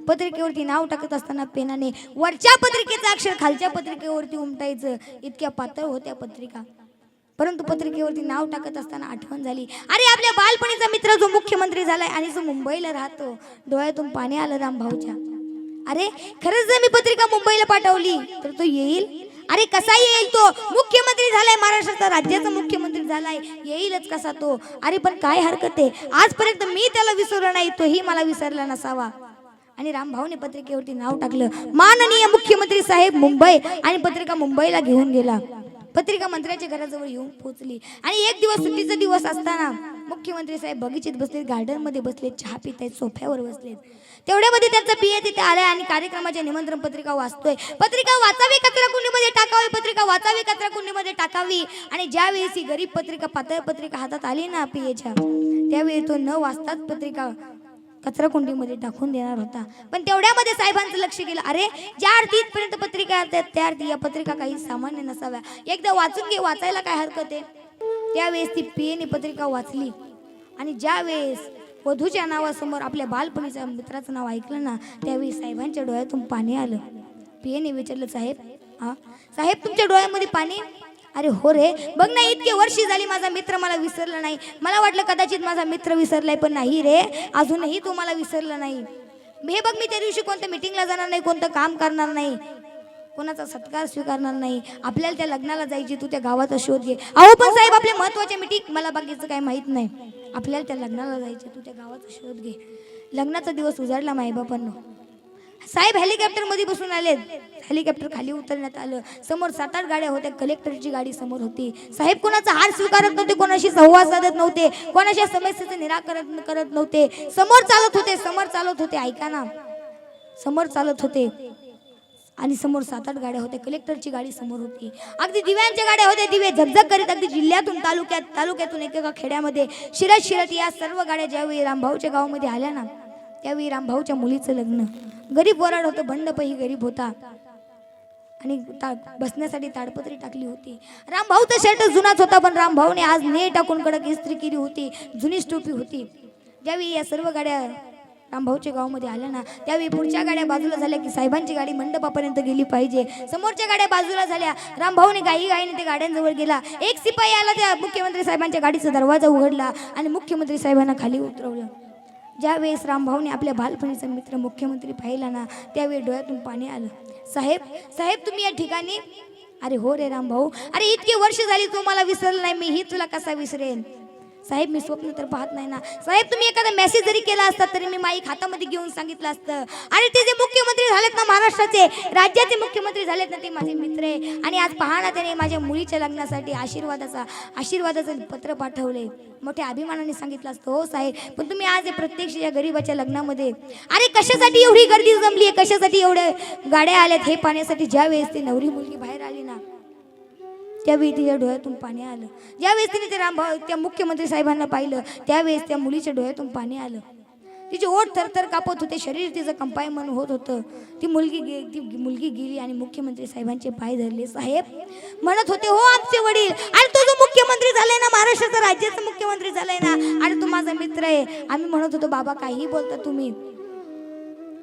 पत्रिकेवरती नाव टाकत असताना पेनाने वरच्या पत्रिकेचं अक्षर खालच्या पत्रिकेवरती उमटायचं, इतक्या पातळ होत्या पत्रिका. परंतु पत्रिकेवरती नाव टाकत असताना आठवण झाली, अरे आपल्या बालपणीचा मित्र जो मुख्यमंत्री झालाय आणि जो मुंबईला राहतो. डोळ्यातून पाणी आलं रामभाऊच्या. अरे खरंच जर मी पत्रिका मुंबईला पाठवली तर तो येईल? अरे कसा येईल? तो मुख्यमंत्री झालाय, महाराष्ट्राचा राज्याचा मुख्यमंत्री झालाय, येईलच कसा तो? अरे पण काय हरकत आहे, आजपर्यंत मी त्याला विसरलो नाही, तोही मला विसरला नसावा. आणि रामभाऊने पत्रिकेवरती नाव टाकलं माननीय मुख्यमंत्री साहेब मुंबई आणि पत्रिका मुंबईला घेऊन गेला. पत्रिका मंत्र्याच्या घराजवळ येऊन पोहोचली आणि एक दिवस सुट्टीचा दिवस असताना मुख्यमंत्री साहेब बगीचेत बसलेत, गार्डन मध्ये बसलेत, चहा पित आहेत, सोफ्यावर बसलेत. तेवढ्यामध्ये त्यांचा पीए तिथे आलाय आणि कार्यक्रमाच्या निमंत्रण पत्रिका वाचतोय. पत्रिका वाचावी कचरा कुंडीमध्ये टाकावी, पत्रिका वाचावी कचरा कुंडीमध्ये टाकावी. आणि ज्यावेळेस ही गरीब पत्रिका, पातळ पत्रिका हातात आली ना पीएच्या, त्यावेळी तो न वाचताच पत्रिका कचरा कुंडीमध्ये टाकून देणार होता. पण तेवढ्यामध्ये साहेबांचं लक्ष गेलं, अरे ज्या अर्थी इथपर्यंत पत्रिका येतात त्या अर्थी या पत्रिका काही सामान्य नसाव्या, एकदा वाचून घे, वाचायला काय हरकत आहे. त्यावेळेस ती पीएने पत्रिका वाचली आणि ज्या वेळेस वधूच्या नावासमोर आपल्या बालपणीच्या मित्राचं नाव ऐकलं ना, त्यावेळी साहेबांच्या डोळ्यातून पाणी आलं. पीएने विचारलं, साहेब साहेब तुमच्या डोळ्यामध्ये पाणी? अरे हो रे, बघ ना इतके वर्षी झाली माझा मित्र मला विसरला नाही. मला वाटलं कदाचित माझा मित्र विसरलाय, पण नाही रे, अजूनही तू मला विसरला नाही. हे बघ, मी त्या दिवशी कोणत्या मीटिंगला जाणार नाही, कोणतं काम करणार नाही, कोणाचा सत्कार स्वीकारणार नाही. आपल्याला त्या लग्नाला जायची, तू त्या गावाचा शोध घे. अहो पण साहेब आपले महत्वाचे मीटिंग, मला बाकीचं काही माहित नाही, आपल्याला त्या लग्नाला जायचं, तू त्या गावाचा शोध घे. लग्नाचा दिवस उजाडला मायबापांनो. साहेब हेलिकॉप्टर मध्ये बसून आले, हेलिकॉप्टर खाली उतरण्यात आलं. समोर 7-8 गाड्या होत्या, कलेक्टरची गाडी समोर होती. साहेब कोणाचा हार स्वीकारत नव्हते, कोणाशी संवाद साधत नव्हते, कोणाच्या समस्येचं निराकरण करत नव्हते. समोर चालत होते, ऐका ना, समोर चालत होते आणि समोर 7-8 गाड्या होत्या. कलेक्टरची गाडी समोर होती, अगदी दिव्यांच्या गाड्या होत्या, दिवे झगझग करीत अगदी जिल्ह्यातून तालुक्यातून एकेका खेड्यामध्ये शिरत या सर्व गाड्या ज्यावेळी रामभाऊच्या गावामध्ये आल्या ना, त्यावेळी रामभाऊच्या मुलीचं लग्न. गरीब वराड होतं, बंडपही गरीब होता आणि बसण्यासाठी ताडपत्री टाकली होती. रामभाऊचा शर्ट जुनाच होता, पण रामभाऊने आज ने टाकून कडक इस्त्री केली होती, जुनीच टोपी होती. ज्यावेळी या सर्व गाड्या रामभाऊच्या गावामध्ये आल्या ना, त्यावेळी पुढच्या गाड्या बाजूला झाल्या की साहेबांची गाडी मंडपापर्यंत गेली पाहिजे. समोरच्या गाड्या बाजूला झाल्या, रामभाऊने गाईने त्या गाड्यांजवळ गेला. एक शिपाई आला, त्या मुख्यमंत्री साहेबांच्या गाडीचा दरवाजा उघडला आणि मुख्यमंत्री साहेबांना खाली उतरवलं. ज्यावेळेस रामभाऊने आपल्या बालपणीचा मित्र मुख्यमंत्री पाहिला ना, त्यावेळी डोळ्यातून पाणी आलं. साहेब तुम्ही या ठिकाणी? अरे हो रे रामभाऊ, अरे इतकी वर्ष झाली तू मला विसरलं नाही, मी ही तुला कसा विसरेन? साहेब मी स्वप्न तर पाहत नाही ना. साहेब तुम्ही एखादा मेसेज जरी केला असता तरी मी माईक हातामध्ये घेऊन सांगितलं असतं. अरे ते जे मुख्यमंत्री झालेत ना, महाराष्ट्राचे राज्याचे मुख्यमंत्री झालेत ना, ते माझे मित्र आहे. आणि आज पहा ना, त्याने माझ्या मुलीच्या लग्नासाठी आशीर्वादाचं पत्र पाठवले. मोठ्या अभिमानाने सांगितलं असतं, हो साहेब, पण तुम्ही आज प्रत्यक्ष या गरीबाच्या लग्नामध्ये, अरे कशासाठी एवढी गर्दी जमली आहे, कशासाठी एवढ्या गाड्या आल्यात हे पाहण्यासाठी. ज्यावेळेस ती नवरी मुलगी बाहेर आली ना, त्यावेळी तिच्या डोळ्यातून पाणी आलं. ज्यावेळेस तिने ते रामभाऊ त्या मुख्यमंत्री साहेबांना पाहिलं, त्यावेळेस त्या मुलीच्या डोळ्यातून पाणी आलं. तिचे ओठ थरथर कापत होते, शरीर तिचं कंपायमन होत होतं. ती मुलगी गेली आणि मुख्यमंत्री साहेबांचे पाय धरले. साहेब म्हणत होते, हो आमचे वडील, आणि तो जो मुख्यमंत्री झालाय ना, महाराष्ट्राचा राज्याचा मुख्यमंत्री झालाय ना, आणि तो माझा मित्र आहे. आम्ही म्हणत होतो, बाबा काही बोलता तुम्ही?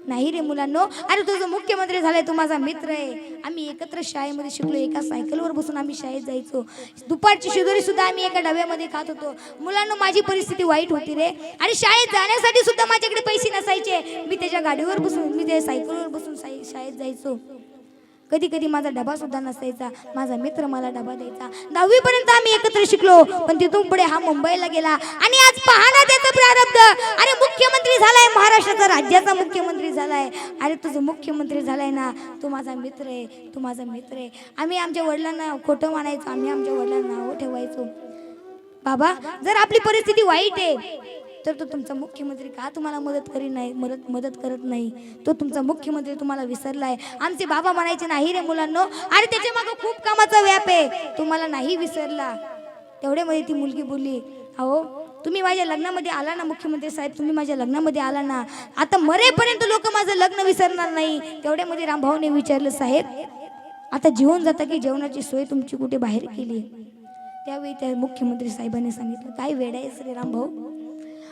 नाही रे मुलांनो, अरे तुझं मुख्यमंत्री झालाय, तू माझा मित्र आहे. आम्ही एकत्र शाळेमध्ये शिकलो, एका सायकलवर बसून आम्ही शाळेत जायचो. दुपारची शिदोरी सुद्धा आम्ही एका डब्यामध्ये खात होतो. मुलांनो माझी परिस्थिती वाईट होती रे, आणि शाळेत जाण्यासाठी सुद्धा माझ्याकडे पैसे नसायचे. मी त्याच्या गाडीवर बसून, मी त्या सायकलवर बसून शाळेत जायचो. कधी कधी माझा डबा सुद्धा नसायचा, माझा मित्र मला डबा द्यायचा. 10वी पर्यंत आम्ही एकत्र शिकलो, पण तिथून पुढे हा मुंबईला गेला आणि आज पहा ना त्याचं प्रारब्ध. अरे मुख्यमंत्री झालाय, महाराष्ट्राचा राज्याचा मुख्यमंत्री झालाय. अरे तुझं मुख्यमंत्री झालाय ना, तू माझा मित्र आहे, तू माझा मित्र आहे. आम्ही आमच्या वडिलांना खोटं मानायचो, आम्ही आमच्या वडिलांना नावं ठेवायचो. बाबा जर आपली परिस्थिती वाईट आहे तर तो तुमचा मुख्यमंत्री का तुम्हाला मदत करत नाही? तो तुमचा मुख्यमंत्री तुम्हाला विसरलाय. आमचे बाबा म्हणायचे, नाही रे मुलांनो, अरे त्याच्या मागे खूप कामाचा व्याप आहे, तुम्हाला नाही विसरला. तेवढ्यामध्ये ती मुलगी बोलली, अहो तुम्ही माझ्या लग्नामध्ये आला ना मुख्यमंत्री साहेब, तुम्ही माझ्या लग्नामध्ये आला ना, आता मरेपर्यंत लोक माझं लग्न विसरणार नाही. तेवढ्यामध्ये रामभाऊने विचारलं, साहेब आता जेवण जाता की जेवणाची सोय तुमची कुठे बाहेर केली? त्यावेळी त्या मुख्यमंत्री साहेबांनी सांगितलं, काय वेड आहे श्री रामभाऊ,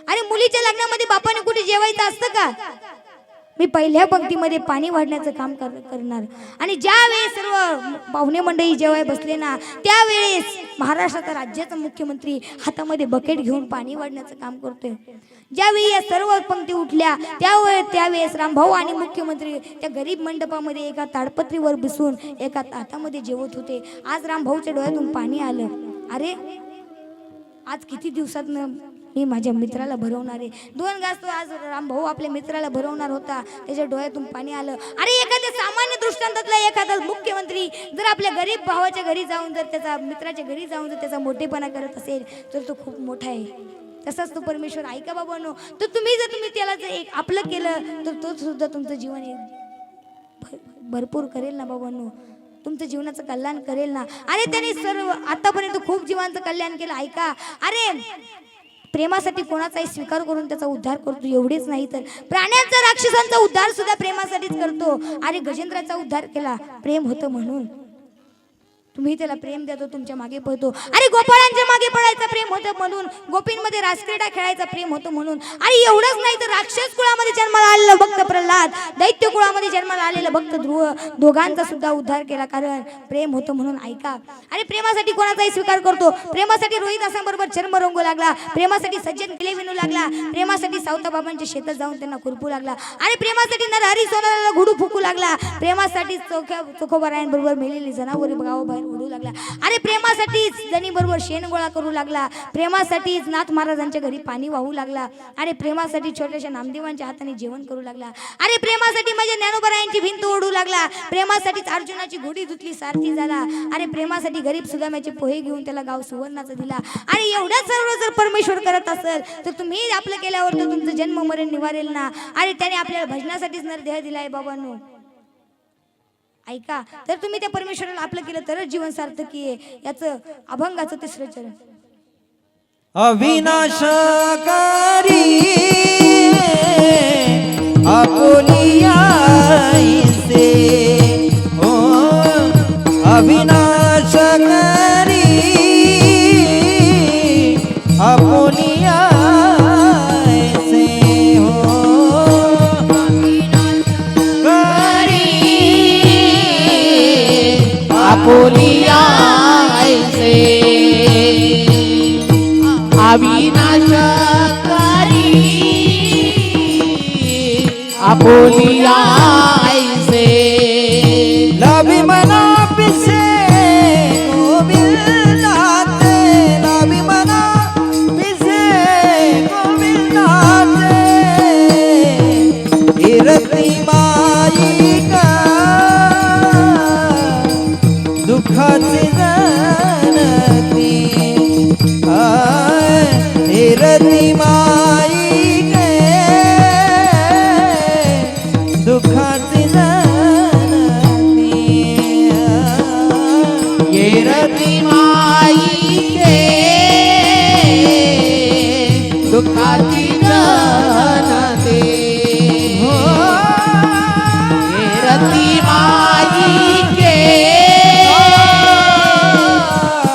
अरे मुलीच्या लग्नामध्ये बापाने कुठे जेवायचं असतं का? मी पहिल्या पंक्तीमध्ये पाणी वाढण्याचं काम करणार. आणि ज्यावेळेस सर्व पाहुणे मंडळी जेवाय बसले ना, त्यावेळेस महाराष्ट्राचा राज्याचा मुख्यमंत्री हातामध्ये बकेट घेऊन पाणी वाढण्याचं काम करतोय. ज्यावेळी या सर्व पंक्ती उठल्या, त्यावेळेस रामभाऊ आणि मुख्यमंत्री त्या गरीब मंडपामध्ये एका ताडपत्रीवर बसून एका ताटामध्ये जेवत होते. आज रामभाऊच्या डोळ्यातून पाणी आलं. अरे आज किती दिवसातनं मी माझ्या मित्राला भरवणार आहे. 2 घास तो आज रामभाऊ आपल्या मित्राला भरवणार होता, त्याच्या डोळ्यातून पाणी आलं. अरे एखाद्या सामान्य दृष्टांतातला एखादा मुख्यमंत्री जर आपल्या गरीब भावाच्या घरी जाऊन जर त्याचा मित्राच्या घरी जाऊन जर त्याचा मोठेपणा करत असेल तर तो खूप मोठा आहे. तसाच तो परमेश्वर. ऐका बाबांनो, तर तुम्ही त्याला जर एक आपलं केलं तर तो सुद्धा तुमचं जीवन भरपूर करेल ना बाबांनो, तुमचं जीवनाचं कल्याण करेल ना. अरे त्याने सर्व आतापर्यंत खूप जीवांचं कल्याण केलं. ऐका, अरे प्रेमासाठी कोणाचाही स्वीकार करून त्याचा उद्धार करतो. एवढेच नाही तर प्राण्यांचा राक्षसांचा उद्धार सुद्धा प्रेमासाठीच करतो. अरे गजेंद्राचा उद्धार केला प्रेम होतं म्हणून. तुम्ही त्याला प्रेम देतो, तुमच्या मागे पळतो. अरे गोपाळांच्या मागे पळायचा प्रेम होतं म्हणून, गोपींमध्ये रासक्रीडा खेळायचा प्रेम होतं म्हणून. आणि एवढंच नाही तर राक्षस कुळामध्ये जन्माला आलेला भक्त प्रल्हाद, दैत्य कुळामध्ये जन्माला आलेला भक्त ध्रुव, दोघांचा सुद्धा उद्धार केला कारण प्रेम होतं म्हणून. ऐका, अरे प्रेमासाठी कोणाचाही स्वीकार करतो. प्रेमासाठी रोहिदासांबरोबर चर्म रंगू लागला, प्रेमासाठी सज्जन किल्ले विणू लागला, प्रेमासाठी सावताबाबांच्या शेतात जाऊन त्यांना खुरपू लागला. आणि प्रेमासाठी नरहरी सोनाराला घुडू फुकू लागला, प्रेमासाठी चोखोबारायांबरोबर मेलेली जनावरे गावाबाहेर ओढू लागला. अरे प्रेमासाठीच जणी बरोबर शेण गोळा करू लागला, प्रेमासाठीच नाथ महाराजांच्या घरी पाणी वाहू लागला. अरे प्रेमासाठी छोट्याशा नामदेवांच्या हाताने जेवण करू लागला. अरे प्रेमासाठी माझ्या ज्ञानोबरायांची भिंत ओढू लागला, प्रेमासाठीच अर्जुनाची घोडी धुतली सारथी झाला. अरे प्रेमासाठी गरीब सुदाम्याचे पोहे घेऊन त्याला गाव सुवर्णाचा दिला. आणि एवढं सर्व जर परमेश्वर करत असेल तर तुम्ही आपलं केल्यावर तर तुमचं जन्म मरण निवारेल ना. आणि त्याने आपल्याला भजनासाठीच नरदेह दिलाय बाबांनो. ऐका, तर तुम्ही त्या परमेश्वराला आपलं केलं तरच जीवन सार्थकी आहे. याचं अभंगाचं 3रं चरण. अविनाशकारी आपुलिया ऐसे हो, अविनाशकारी आपुलिया ऐसे हो, आपुलिया ऐसे अविनाशकारी आपुलिया ऐसे लाभी मना पिसे गोविंदाते, लाभी मना पिसे गोविंदाते, इरती माई का दुखाची जनती, इरती माई के दुखाची जनती, ये रती माई के दुखाची जनते हो, ये रती माई के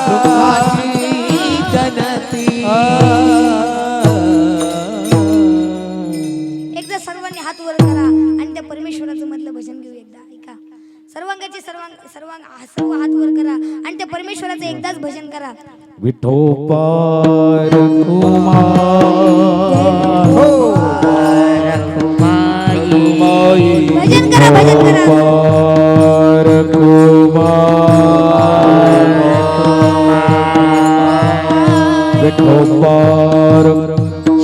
दुखाची जनते. एकदा सर्वांनी हात वर करा आणि त्या परमेश्वराचं मधलं भजन घेऊ. एकदा ऐका, सर्व हात वर करा आणि त्या परमेश्वराचं एकदाच भजन करा. विठोबार भजन करा, भजन करा.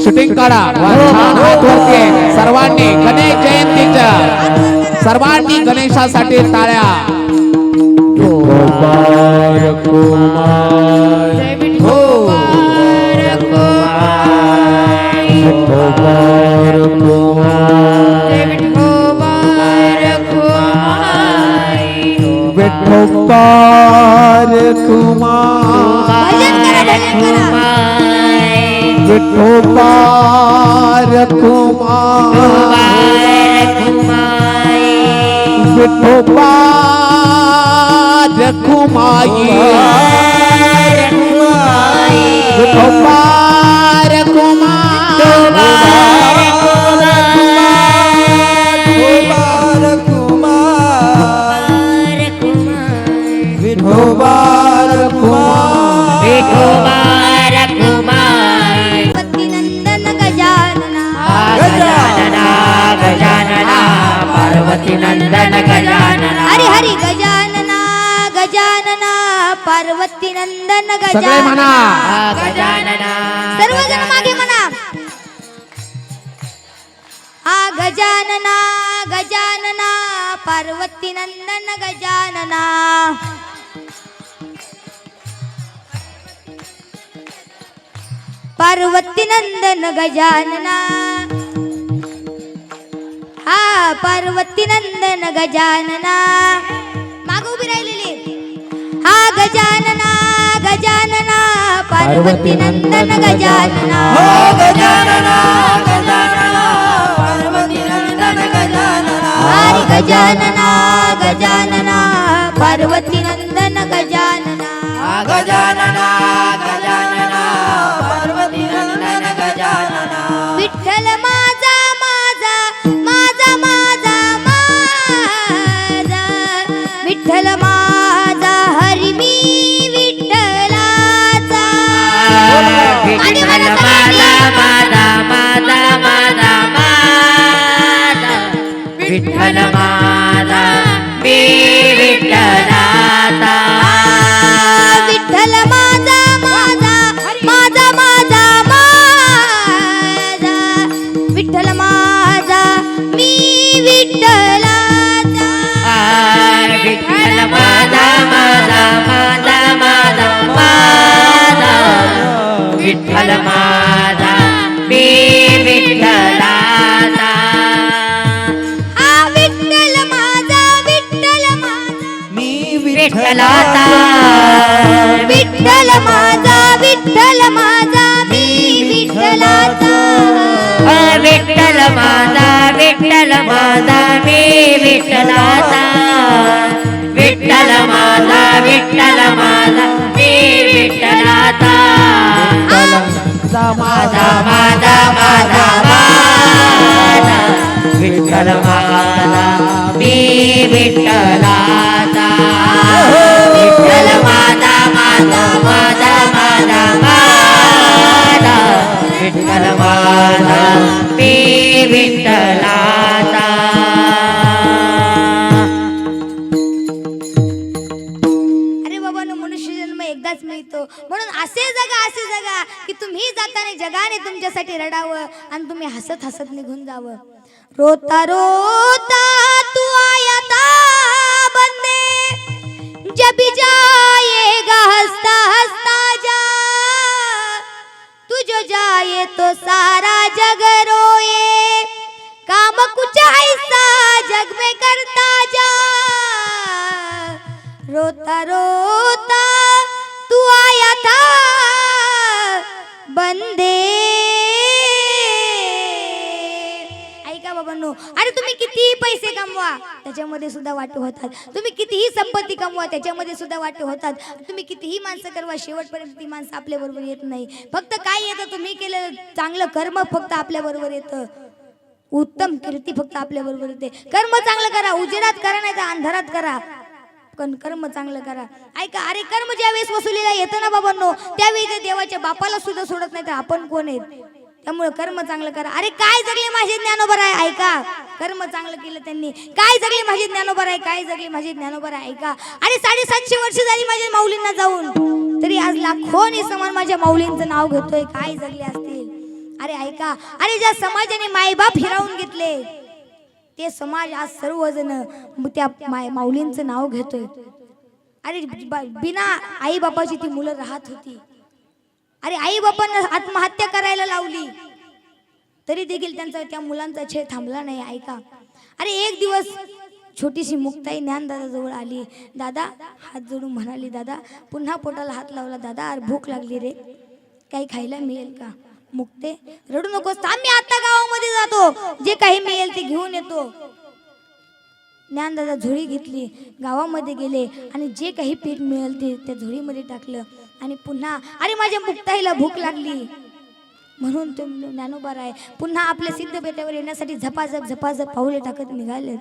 शूटिंग काढा, छान हात वरती आहे. सर्वांनी गणेश जयंतीच्या सर्वांनी गणेशासाठी टाळ्या. विठोबार कुमार, विठोबार कुमार, विठोबार कुमाई, विठोबार विठोबार कुमार, पतिनंदन गजानना, गजानना गजानना पार्वती नंदन गजानना. हरी हरी गजानना गजानना पार्वती नंदन सगळे म्हणा गजानना. गजानना सर्वजण मागे म्हणा. गजानना गजानना पार्वती नंदन गजानना पार्वती नंदन गजानना हा पार्वती नंदन गजानना माग उभी राहिलेली हा गजानना गजानना पार्वती नंदन गजानना हो गजानना गजानना पार्वती नंदन गजानना हरी गजानना गजानना पार्वती नंदन गजानना गजानना गजानना पार्वती नंदन गजानना विठ्ठल माझा माझा माझा माझा माझा विठ्ठल माझा हरी मी विठ्ठलाचा आणि विठ्ठल माझा माझा माझा माझा माझा विठ्ठल माझा मी विठ्ठलाचा विठ्ठल माझा माझा माझा माझा माझा विठ्ठल माझा मी विठ्ठलाचा विठ्ठल माझा माझा माझा माझा माझा विठ्ठल माझा मी विठ्ठलाचा हा विठ्ठल माझा मी विठ्ठलाचा विठ्ठल माझा मी विठ्ठलाचा विठ्ठल माझा मी विठ्ठलाचा विठ्ठल माझा मी विठ्ठलाचा माझा माझा माझा माझा विठ्ठल माझा मी विठ्ठलाचा विठ्ठल माझा माझा माझा माझा माझा विठ्ठल माझा मी विठ्ठलाचा अरे बाबांनो मनुष्य जन्म एकदाच मिळतो म्हणून असे जगा की तुम्ही जाताना जगाने तुमच्यासाठी रडावं आणि तुम्ही हसत हसत निघून जावं रोता रोता तू आया था बंदे जब जाएगा हंसता हंसता जा तू जो जाए तो सारा जग रोए काम कुछ ऐसा जग में करता जा रोता रोता तू आया था बंदे ऐका बाबांनो अरे तुम्ही कितीही पैसे कमवा त्याच्यामध्ये सुद्धा वाटे होतात तुम्ही कितीही संपत्ती कमवा त्याच्यामध्ये सुद्धा वाटे होतात तुम्ही कितीही माणसं करवा शेवटपर्यंत ती माणसं आपल्या बरोबर येत नाही फक्त काय येतं तुम्ही केलेलं चांगलं कर्म फक्त आपल्या बरोबर येतं उत्तम कीर्ती फक्त आपल्या बरोबर येते कर्म चांगलं करा उजेडात करा नाही तर अंधारात करा पण कर्म चांगलं करा ऐका अरे कर्म ज्या वेळेस वसुलीला येतं ना बाबांनो त्यावेळी ते देवाच्या बापाला सुद्धा सोडत नाही तर आपण कोण आहेत त्यामुळे कर्म चांगलं करा अरे काय जगले माझे ज्ञानोबा आहे ऐका कर्म चांगलं केलं त्यांनी काय जगले माझे ज्ञानोबा आहे काय जगले माझे ज्ञानोबा आहे ऐका अरे 750 वर्ष झाली माझ्या माऊलींना जाऊन तरी आज लाखोनी समान माझ्या माऊलींचं नाव घेतोय काय जगले असतील अरे ऐका अरे ज्या समाजाने मायबाप हिरावून घेतले ते समाज आज सर्वजण त्या माऊलींचं नाव घेतोय अरे बिना आई बापाची ती मुलं राहत होती अरे आई बापांना आत्महत्या करायला लावली तरी देखील त्यांचा त्या मुलांचा छळ थांबला नाही ऐका अरे एक दिवस छोटीशी मुक्ताई ज्ञानदादा जवळ आली दादा हात जोडून म्हणाली दादा पुन्हा पोटाला हात लावला दादा अरे भूक लागली रे काही खायला मिळेल का मुक्ते रडू नकोस थांब मी आता गावामध्ये जातो जे काही मिळेल ते घेऊन येतो ज्ञानदादा झोळी घेतली गावामध्ये गेले आणि जे काही पीठ मिळेल ते त्या झोळीमध्ये टाकलं आणि पुन्हा अरे माझ्या मुक्ताईला भूक लागली म्हणून ते ज्ञानोबा आहे पुन्हा आपल्या सिद्ध बेटावर येण्यासाठी झपाझप पाऊले टाकत निघाले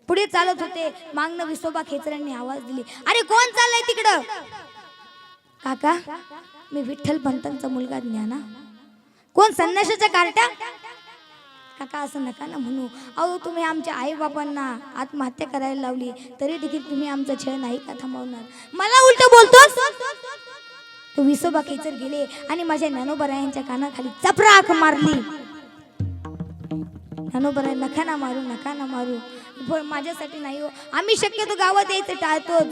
पुढे चालत होते मागणं विसोबा खेचरांनी आवाज दिली अरे कोण चाललंय तिकडं काका मी विठ्ठल पंतांचा मुलगा ज्ञाना कोण संन्याशाच्या कार्ट्या काका असं नका ना म्हणू अहो तुम्ही आमच्या आई बाबांना आत्महत्या करायला लावली तरी देखील तुम्ही आमचा छळ नाही का थांबवणार मला उलट बोलतोस तो विसोबा खेचर गेले आणि माझ्या ज्ञानोबा यांच्या कानाखाली चपराक मारली ज्ञानोबराय नका ना मारू, नका ना मारू, पण माझ्यासाठी नाही हो. आम्ही शक्यतो गावात यायचं टाळतोच,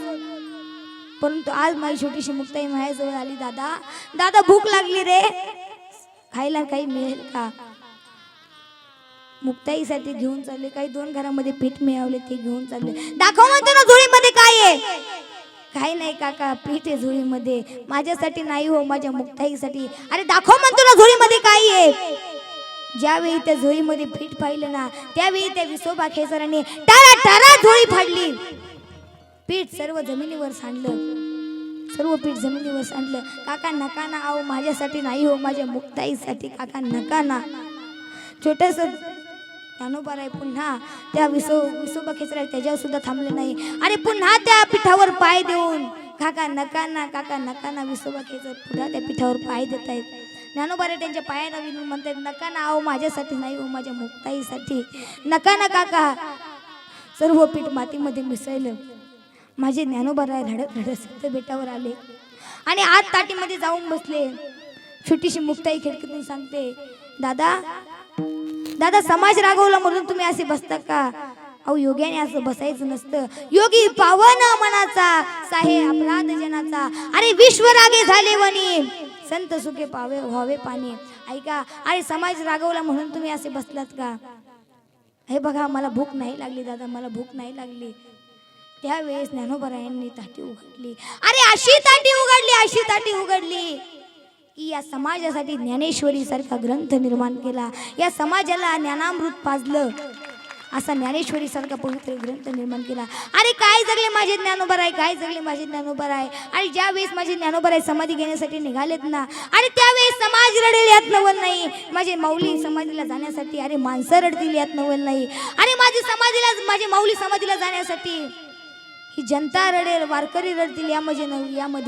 परंतु आज माझी छोटीशी मुक्ताई माझ्याजवळ आली. दादा दादा भूक लागली रे, खायला काही मिळेल का? मुक्ताईसाठी घेऊन चालले, काही 2 घरामध्ये पीठ मिळवले ते घेऊन चालले. दाखव म्हणतो ना झोळीमध्ये काय आहे. काही नाही काका, पीठ आहे झोळीमध्ये, माझ्यासाठी नाही हो, माझ्या मुक्ताईसाठी. अरे दाखव म्हणतो ना झोळीमध्ये काय आहे. ज्यावेळी त्या झोळीमध्ये पीठ पाहिलं ना, त्यावेळी त्या विसोबा खेचराने टारा टारा झोळी फाडली. पीठ सर्व जमिनीवर सांडलं, सर्व पीठ जमिनीवर सांडलं. काका नका ना, आहो माझ्यासाठी नाही हो, माझ्या मुक्ताईसाठी. काका नका ना. छोटस ज्ञानोबराय पुन्हा त्या विसोबा खेचरा त्याच्यावर सुद्धा थांबले नाही. अरे पुन्हा त्या पिठावर पाय देऊन काका नका ना, काका नका ना. विसोबा खेचर पुन्हा त्या पिठावर पाय देत आहेत. ज्ञानोबराय त्यांच्या पायाला विनून म्हणतात, नका ना, आहो माझ्यासाठी नाही हो, माझ्या मुक्ताईसाठी. नका ना काका. सर्व पीठ मातीमध्ये मिसळलं. माझे ज्ञानोबराय रडत रडत सिद्ध बेटावर आले आणि आत ताटीमध्ये जाऊन बसले. छोटीशी मुक्ताई खिडकीतून सांगते, दादा दादा समाज रागवला म्हणून तुम्ही असे बसता का? अहो योग्याने असं बसायचं नसतं. योगी पावन मनाचा, साहे अपराध जनाचा. अरे विश्वरागे झाले वनी, संत सुखे पावे व्हावे पाणी. ऐका, अरे समाज रागवला म्हणून तुम्ही असे बसलात का? हे बघा मला भूक नाही लागली दादा, मला भूक नाही लागली. त्यावेळेस ज्ञानोबरायांनी ताटी उघडली. अरे अशी ताटी उघडली, अशी ताटी उघडली की या समाजासाठी ज्ञानेश्वरी सारखा ग्रंथ निर्माण केला. या समाजाला ज्ञानामृत पाजलं, असा ज्ञानेश्वरी सारखा पवित्र ग्रंथ निर्माण केला. अरे काय जगले माझे ज्ञानोबराय, काय जगले माझे ज्ञानोबराय. आणि ज्या वेळेस माझे ज्ञानोबराय समाधी घेण्यासाठी निघालेत ना, आणि त्यावेळेस समाज रडेल यात नवल नाही. माझे माऊली समाधीला जाण्यासाठी अरे माणसं रडतील यात नवल नाही. आणि माझे माऊली समाधीला जाण्यासाठी ही जनता रडेल, वारकरी रडतील यामध्ये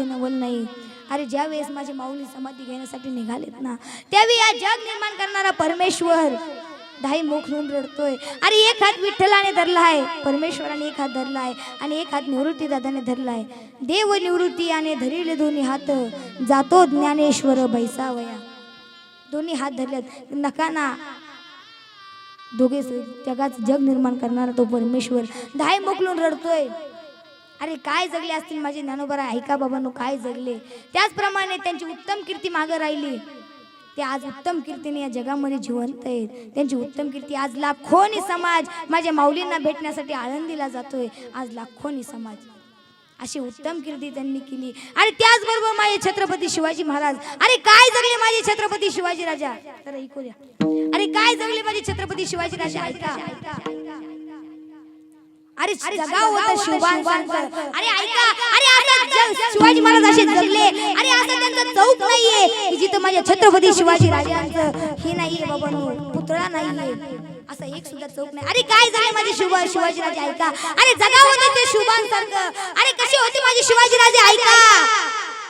नवल नाही. अरे ज्या वेळेस माझे माऊली समाधी घेण्यासाठी निघालेत ना, त्यावेळी या जग निर्माण करणारा परमेश्वर दाही मुख होऊन रडतोय. अरे एक हात विठ्ठलाने धरला आहे, परमेश्वराने एक हात धरला आहे, आणि एक हात निवृत्ती दादाने धरला आहे. देव निवृत्ती याने धरिले दोन्ही हात, जातो ज्ञानेश्वर बैसावया. दोन्ही हात धरलेत. नका ना. दोघे जग निर्माण करणारा तो परमेश्वर दाही मुख होऊन रडतोय. अरे काय जगले असतील माझे ज्ञानोबराय. ऐका बाबांनो, काय जगले. त्याचप्रमाणे त्यांची उत्तम कीर्ती मागे राहिली. ते आज उत्तम कीर्तीने या जगामध्ये जिवंत आहेत. त्यांची उत्तम कीर्ती आज लाखोनी समाज माझ्या माऊलींना भेटण्यासाठी आळंदीला जातोय. आज लाखोनी समाज अशी उत्तम कीर्ती त्यांनी केली. आणि त्याचबरोबर माझे छत्रपती शिवाजी महाराज. अरे काय जगले माझे छत्रपती शिवाजी राजा. तर ऐकू द्या. अरे काय जगले माझे छत्रपती शिवाजी राजा. ऐका. अरे जगाव होतं शिवबान सांगतं. अरे ऐका. अरे आता शिवाजी महाराज असे जगले. अरे असं त्यांचा चौक नाहीये की जिथं माझ्या छत्रपती शिवाजी राजांचं हे नाहीये बाबांनो, पुतळा नाहीये, असा एक सुद्धा चौक नाही. अरे काय झाले माझे शिवाजी राजे. ऐका. अरे जगाव होतं ते शिवबान सारखं. अरे कसे होते माझे शिवाजी राजे. ऐका.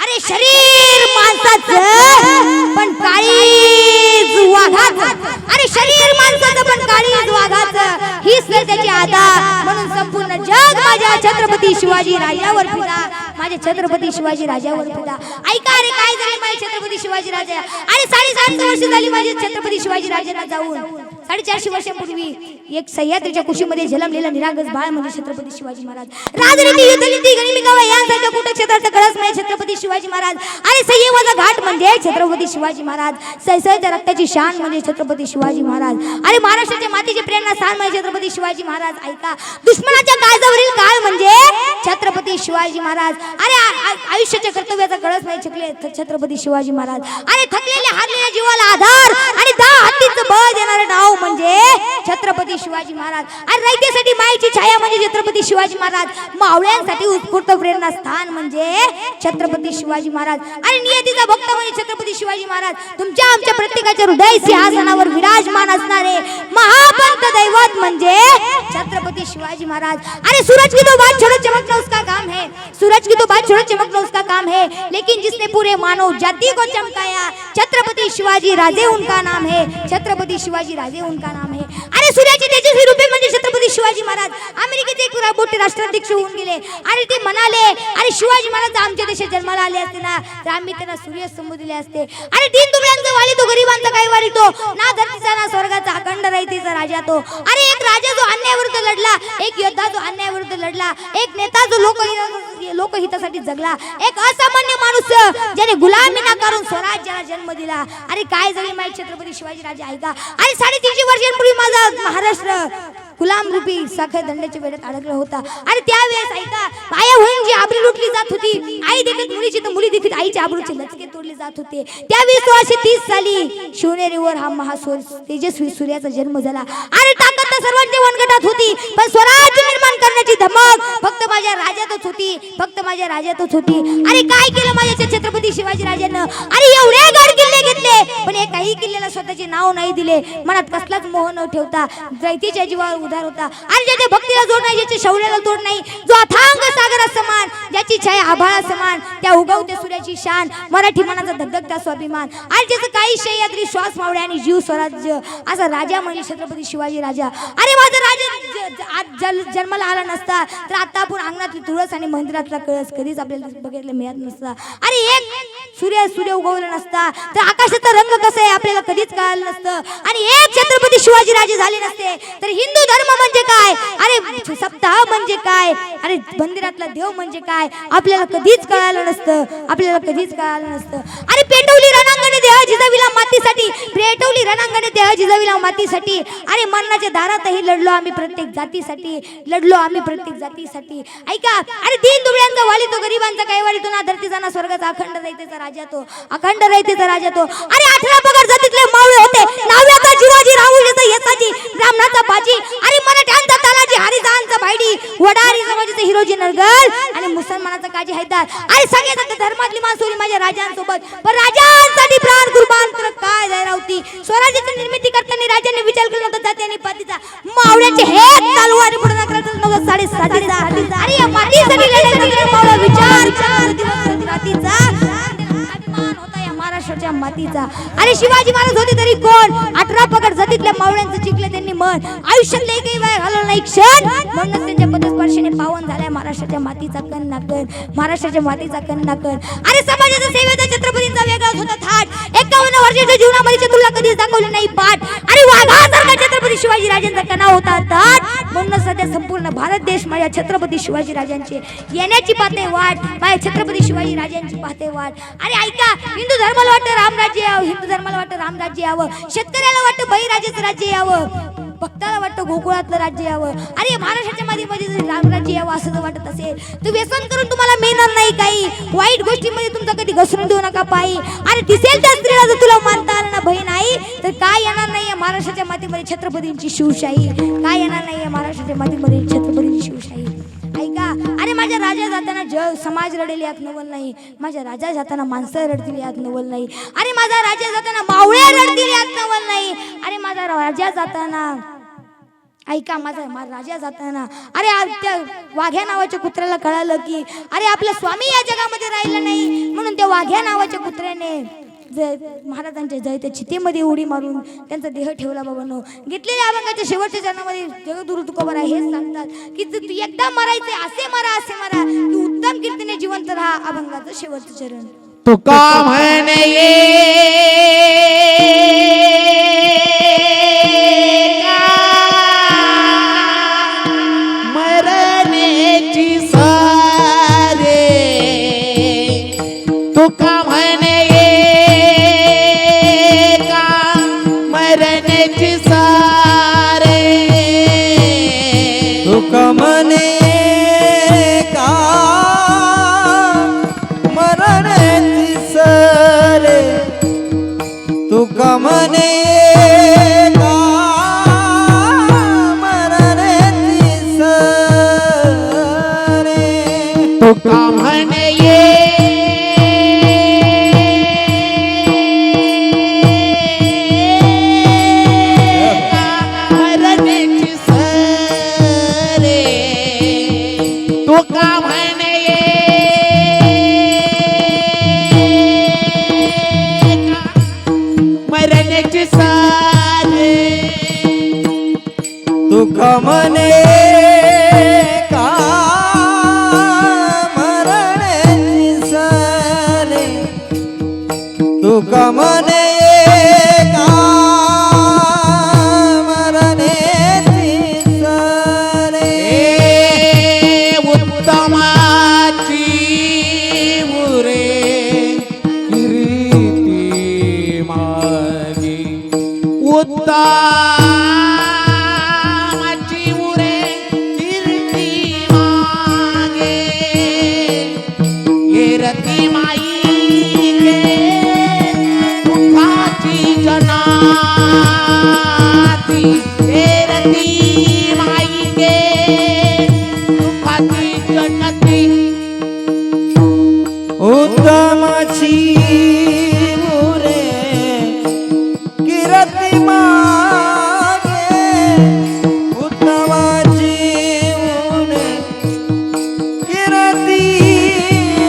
अरे शरीर माणसाचं पण काळीज वाघाचं. अरे शरीर माणसाचं पण काळीज वाघाचं. हीच तर त्याची आदा. म्हणून संपूर्ण जग माझ्या छत्रपती शिवाजी राजावर फिदा, माझे छत्रपती शिवाजी राजावर फिदा. ऐका. अरे काय झाले माझे छत्रपती शिवाजी राजा. अरे 750 वर्ष झाली माझे छत्रपती शिवाजी राजांना जाऊन. 450 वर्षांपूर्वी एक सह्याद्रीच्या कुशीमध्ये जन्मलेला निरागस बाळ म्हणजे छत्रपती शिवाजी महाराज. राजनीती, युद्धनीती, गनिमी यांसारख्या कुटक्षेत्राचा कळस म्हणजे छत्रपती शिवाजी महाराज. आणि सह्याद्रीचा घाट म्हणजे छत्रपती शिवाजी महाराज. सैसळत्या रक्ताची शान म्हणजे छत्रपती शिवाजी महाराज. आणि महाराष्ट्राच्या मातीचे प्रेरणा स्थान म्हणजे छत्रपती शिवाजी महाराज. ऐका. दुश्मनाच्या काळजावरील काळ म्हणजे छत्रपती शिवाजी महाराज. अरे आयुष्याच्या कर्तव्याचा कळस म्हणजे छत्रपती शिवाजी महाराज. आणि थकलेल्या हारलेल्या जीवाला आधार आणि 10 हत्तीचं बळ देणारं नाव म्हणजे छत्रपती शिवाजी महाराज. आणि रयतेसाठी मायेची छाया म्हणजे छत्रपती शिवाजी महाराज. मावळ्यांसाठी उत्स्फूर्त प्रेरणा स्थान म्हणजे छत्रपती शिवाजी महाराज. आणि नियतीचा भक्त म्हणजे छत्रपती शिवाजी महाराज. तुमच्या आमच्या प्रत्येकाच्या हृदय सिंहासनावर विराजमान असणारे महापंत दैवत म्हणजे छत्रपती शिवाजी महाराज. अरे सूरज की तो बात छोड़ो चमकना उसका काम है. सूरज की तो बात छोड़ो चमकना उसका काम काम है, लेकिन जिसने पूरे मानव जाति को चमकाया, छत्रपति शिवाजी राजे उनका नाम है, छत्रपति शिवाजी राजे उनका नाम है. अरे सूर्याचे तेजस्वी रूपे म्हणजे छत्रपती शिवाजी महाराज अमेरिकेचे एक मोठे राष्ट्राध्यक्ष होऊन गेले. अरे ते म्हणाले, अरे शिवाजी महाराज आमच्या देशात जन्माला आले असते ना तर आम्ही त्यांना सूर्यस्तंभ दिले असते. अरे दीन दुबळ्यांचा वाली तो, गरिबांचा काही वाली तो, ना धरतीचा ना स्वर्गाचा, अखंड रहितेचा राजा तो. अरे एक राजा जो अन्यायाविरुद्ध लढला, एक योद्धा जो अन्यायाविरुद्ध लढला, एक नेता जो लोकहितासाठी जगला, एक असामान्य माणूस ज्याने गुलामी नाकारून स्वराज्याला जन्म दिला. अरे काय जरी माहिती छत्रपती शिवाजी राजे ऐका. अरे 350 वर्षांपूर्वी माझा महाराष्ट्र गुलाम रूपी साखर दंडाच्या वेळेत अडकला होता. आणि त्यावेळेस ऐका, पाया होऊन जी आबरू लुटली जात होती, आई देखत मुलीची तर मुली देखत आईच्या आबरूचे लचके तोडले जात होते. त्यावेळेस 1630 साली शिवनेरीवर हा महासूर तेजस्वी सूर्याचा जन्म झाला. आणि ताकद तर सर्वांच्या वनगटात होती, पण स्वराज्य निर्माण करण्याची धमक फक्त माझ्या राजातच होती, फक्त माझ्या राजातच होती. अरे काय केलं माझ्या छत्रपती शिवाजी राजांना? अरे एवढे गड किल्ले घेतले, पण एकाही किल्ल्याला स्वतःचे नाव नाही दिले, मनात कसलाच मोह न ठेवता दैतीच्या जीवावर उधार होता. आणि ज्याच्या भक्तीला जोड नाही, ज्याच्या शौर्याला तोड नाही, जो अथांग सागरा समान, ज्याची छाया आभाळा समान, त्या उगवत्या सूर्याची शान, मराठी मनाचा धगधगता स्वाभिमान, आणि ज्याचं काही सह्याद्री श्वास मावळे आणि जीव स्वराज्य, असा राजा म्हणजे छत्रपती शिवाजी राजा. अरे माझा राजा जन्माला आला नसता तर आता आपण अंगणातली तुळस आणि मंदिरातला कळस कधीच आपल्याला बघायला मिळत नसता. अरे एक सूर्य उगवला नसता तर आकाशाचा रंग कसा आहे आपल्याला कधीच कळालं नसतं. आणि एक छत्रपती शिवाजी राजे झाले नसते तर हिंदू धर्म म्हणजे काय, अरे सप्ताह म्हणजे काय, अरे मंदिरातला देव म्हणजे काय आपल्याला कधीच कळालं नसतं, आपल्याला कधीच कळालं नसतं. अरे पेटवली रणांगणे देह जिजाविला मातीसाठी, पेटवली रणांगणे देह जिजाविला मातीसाठी. अरे मरणाच्या दारातही लढलो आम्ही प्रत्येक जातीसाठी, लढलो आम्ही प्रत्येक जातीसाठी. ऐका, अरे दीन दुबळ्यांचा वाली तो, गरिबांचा काही वाली तो, ना धरतीचा ना स्वर्गाचा, अखंड रहितेचा राजा तो, अखंड रहितेचा राजा तो. अरे 18 पगड जातीतले मावळे होते, नाव्याचा जिवाजी, राहुल्याचा यसाची, ब्राह्मणाचा बाजी, अरे मराठ्यांचा तानाजी, हरिजांचा भाईडी, वडारी समाजाचा हिरोजी नरगल आणि मुसलमानाचा काजी हैदर. अरे सगळ्या धर्मातली माणसं होती माझ्या राजांसोबत, पण राजांसाठी प्राण कुर्बान तर काय जायला होती. स्वराज्याची निर्मिती करताना राजांनी विचार केला होता जातीने पातीचा, मावळ्याचे हे चालू आणि पुढे नकराचं 9:30. अरे या मातीसाठी लढायचा मावळा विचार 4 दिवस रात्रीचा अभिमान होता या महाराष्ट्राच्या मातीचा. अरे शिवाजी महाराज होते तरी कोण, 18 पगड जातीतल्या मावळ्यांचं जिंकलं त्यांनी मन, आयुष्यात एकही वेळ घालवला नाही क्षण, म्हणूनच त्यांच्या पदस्पर्शाने पावन झालाय महाराष्ट्राच्या मातीचा कण ना कण, महाराष्ट्राच्या मातीचा कण ना कण. अरे समाजाच्या सेवेचा छत्रपतींचा वेगळाच होता थाट, 51 वर्षाच्या जीवनामध्ये तुला कधीच दाखवली नाही पाठ. अरे वाघासारखा छत्रपती शिवाजी राजांचा कणा होता ताट, म्हणून सध्या संपूर्ण भारत देश माझ्या छत्रपती शिवाजी राजांचे येण्याची पाहते वाट, माझ्या छत्रपती शिवाजी राजांची पाहते वाट. अरे ऐका, हिंदू धर्माला वाटतं रामराज्य यावं, हिंदू धर्माला वाटतं रामराज्य यावं, शेतकऱ्याला वाटतं बळीराजाचं राज्य यावं, भक्ताला वाटतं गोकुळातलं राज्य यावं. अरे महाराष्ट्राच्या मध्ये जर रामराज्य यावं असं जर वाटत असेल तर व्यसन करून तुम्हाला मिळणार नाही काही, वाईट गोष्टीमध्ये तुमचा कधी घसरून देऊ नका पायी. अरे दिसेल त्या स्त्रीला जर तुला मानता आलं ना बहीण आई तर काय येणार नाही महाराष्ट्राच्या मातीमध्ये छत्रपतींची शिवशाही, काय येणार नाही महाराष्ट्राच्या मातीमध्ये छत्रपतींची शिवशाही. ऐका, अरे माझ्या राजा जाताना जग समाज रडेल यात नवल नाही, माझ्या राजा जाताना माणसं रडतील यात नवल नाही. अरे माझा राजा जाताना मावळे रडतील यात नवल नाही. अरे माझा राजा जाताना ऐका, माझा राजा जाताना अरे त्या वाघ्या नावाच्या कुत्र्याला कळालं की अरे आपला स्वामी या जगामध्ये राहिला नाही, म्हणून त्या वाघ्या नावाच्या कुत्र्याने महाराजांच्या जयत्या चितेमध्ये उडी मारून त्यांचा देह ठेवला. बाबांनो, घेतलेल्या अभंगाच्या शेवटच्या चरणामध्ये जगद्गुरु तुकोबाराय हेच सांगतात की तू एकदा मरायचे असे मरा की उत्तम कीर्तीने जिवंत राहा. अभंगाचं शेवटचं चरण. तुका म्हणे मरण्याची सारे, तुका म्हणे मरण्याची सारे, तुका म्हणे का मरण्याची सारे, तुका म्हणे का मरण्याची सारे, तुका म्हणे मरण्याची सारे, तुका म्हणे दुःख मने का मरणे सरे दुःख मने का मरणे सरे उत्तमाची उरे कीर्ती मागे उत्तमाची उरे कीर्ती मागे येरती माई गे दुःखाची जनाती येरती माई गे दुःखाची जनाती उत्तमाची मुरे किरती मागे उत्तमाची मुरे किरती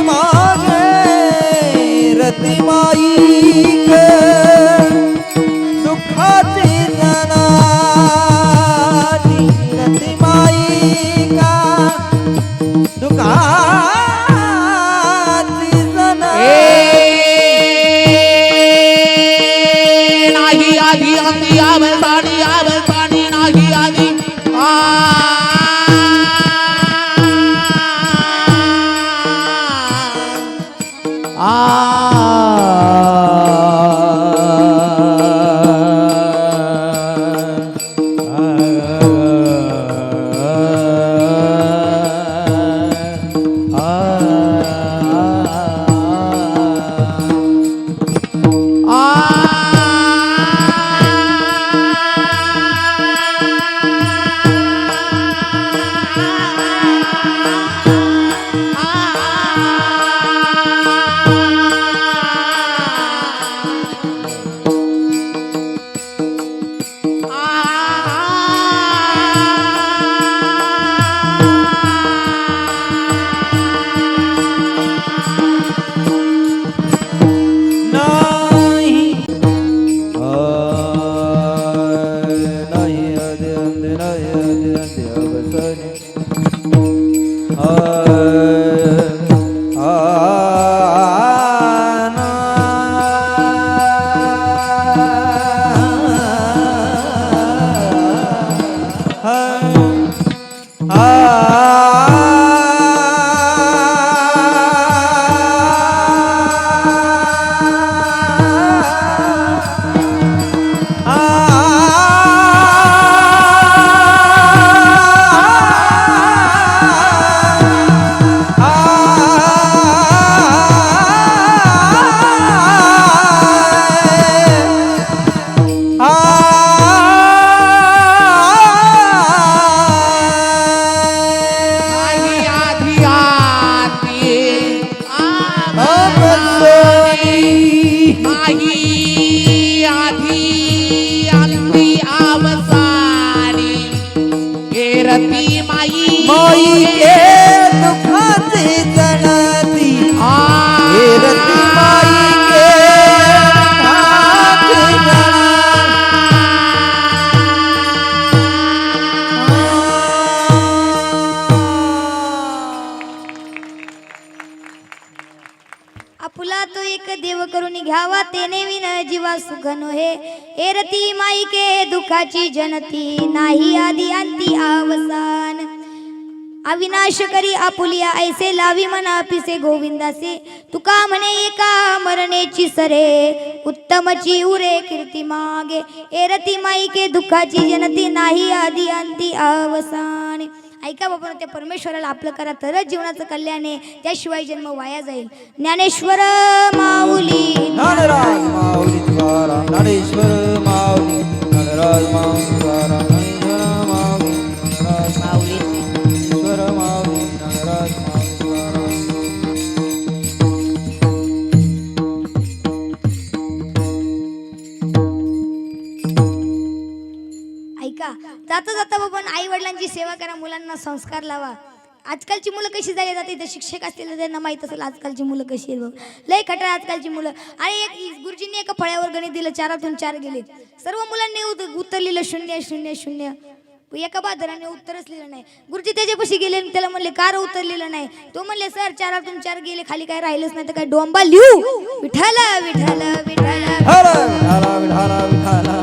मागे रती माई गे दुःखाची जनाती रती माई का दुःखाची जनाती नाही आधी अंती आवसाणी नाही आधी आपुला तो एक देव करून घ्यावा तेने विन जीवा सुख नोहे एरती माईके दुखाची जनती नाही आदी अंती अवसान अविनाश करी आपुलिया ऐसे लावी मना पिसे गोविंदासे तुका म्हणे एका मरणेची सरे उत्तमची उरे कीर्ती मागे एरती माईके दुखाची जनती नाही आदी अंती अवसान ऐका बाबा त्या परमेश्वराला आपलं करा तरच जीवनाचं कल्याण आहे त्याशिवाय जन्म वाया जाईल ज्ञानेश्वर माऊली ज्ञानराज माऊली तुकाराम ज्ञानेश्वर माऊली ज्ञानराज माऊली तुकाराम ज्ञानेश्वर माऊली ज्ञानराज माऊली ईश्वर माऊली ज्ञानराज माऊली तुकाराम ऐका जाता जाता बाबा आई वडिलांची सेवा करा मुलांना संस्कार लावा आजकालची मुलं कशी झाली जाते इथे शिक्षक असतील तर त्यांना माहीत असेल आजकालची मुलं कशी आहेत बघ लय खटाळ आजकालची मुलं आणि एक गुरुजींनी एका फळ्यावर गणित दिलं 4 तून 4 गेले सर्व मुलांनी उत्तर लिहिलं 0 0 0 एका बाजाराने उत्तरच लिहिलं नाही. गुरुजी त्याच्यापाशी गेले आणि त्याला म्हणले कार उत्तर लिहिलं नाही. तो म्हणले सर 4 चार गेले, खाली काय राहिलंच नाही तर काय डोंबा लिहू. विठ्ठल विठ्ठल विठ्ठल हर विठाला विठाला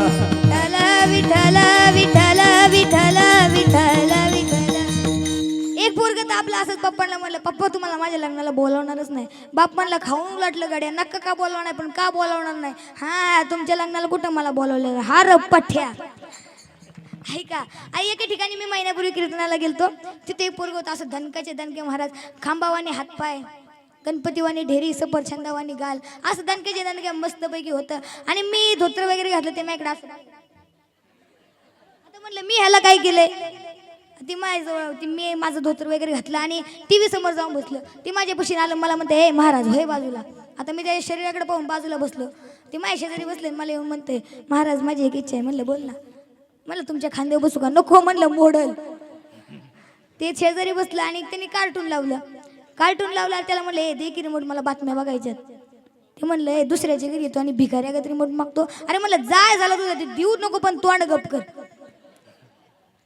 विठाला विठ्ठल विठ्ठल विठ्ठल विठ्ठल विठ्ठल. एक पोरग तर आपलं असंच पप्पांना म्हणलं पप्पा तुम्हाला माझ्या लग्नाला बोलावणारच नाही. बाप म्हणला खाऊन उलटलं गाड्या नक्का का बोलावणार नाही, पण का बोलावणार नाही. हा तुमच्या लग्नाला कुठं मला बोलावलं. हा र पठ्या ऐका. आई एका ठिकाणी मी महिन्यापूर्वी कीर्तनाला गेलतो. तिथे एक पोरग होतं असं दणकाचे दणके महाराज, खांबावाने हातपाय, गणपतीवानी ढेरी, सफरचंदावानी गाल, असं दणकेचे दणके मस्तपैकी होतं. आणि मी धोतर वगैरे घातलं ते माझ्याकडे असं. आता म्हणलं मी ह्याला काय केलंय. ती माझ्याजवळ होती, मी माझं धोतर वगैरे घातलं आणि टीव्ही समोर जाऊन बसलं. ती माझ्यापाशी आलं, मला म्हणते हे महाराज होय बाजूला. आता मी त्या शरीराकडे पाहून बाजूला बसलो. ती माझ्या शेजारी बसले, मला येऊन म्हणते महाराज माझी एक इच्छा आहे. म्हणलं बोल ना. म्हणलं तुमच्या खांद्यावर बसू का. नको म्हणलं मोडल. ते शेजारी बसलं आणि त्यांनी कार्टून लावलं. त्याला म्हणलं हे दे की रिमोट, मला बातम्या बघायच्यात. ते म्हणलं हे दुसऱ्याच्या घरी येतो आणि भिकाऱ्यागत रिमोट मागतो. अरे म्हणलं जाय झालं तुझं ते देऊ नको, पण तोंड गप कर.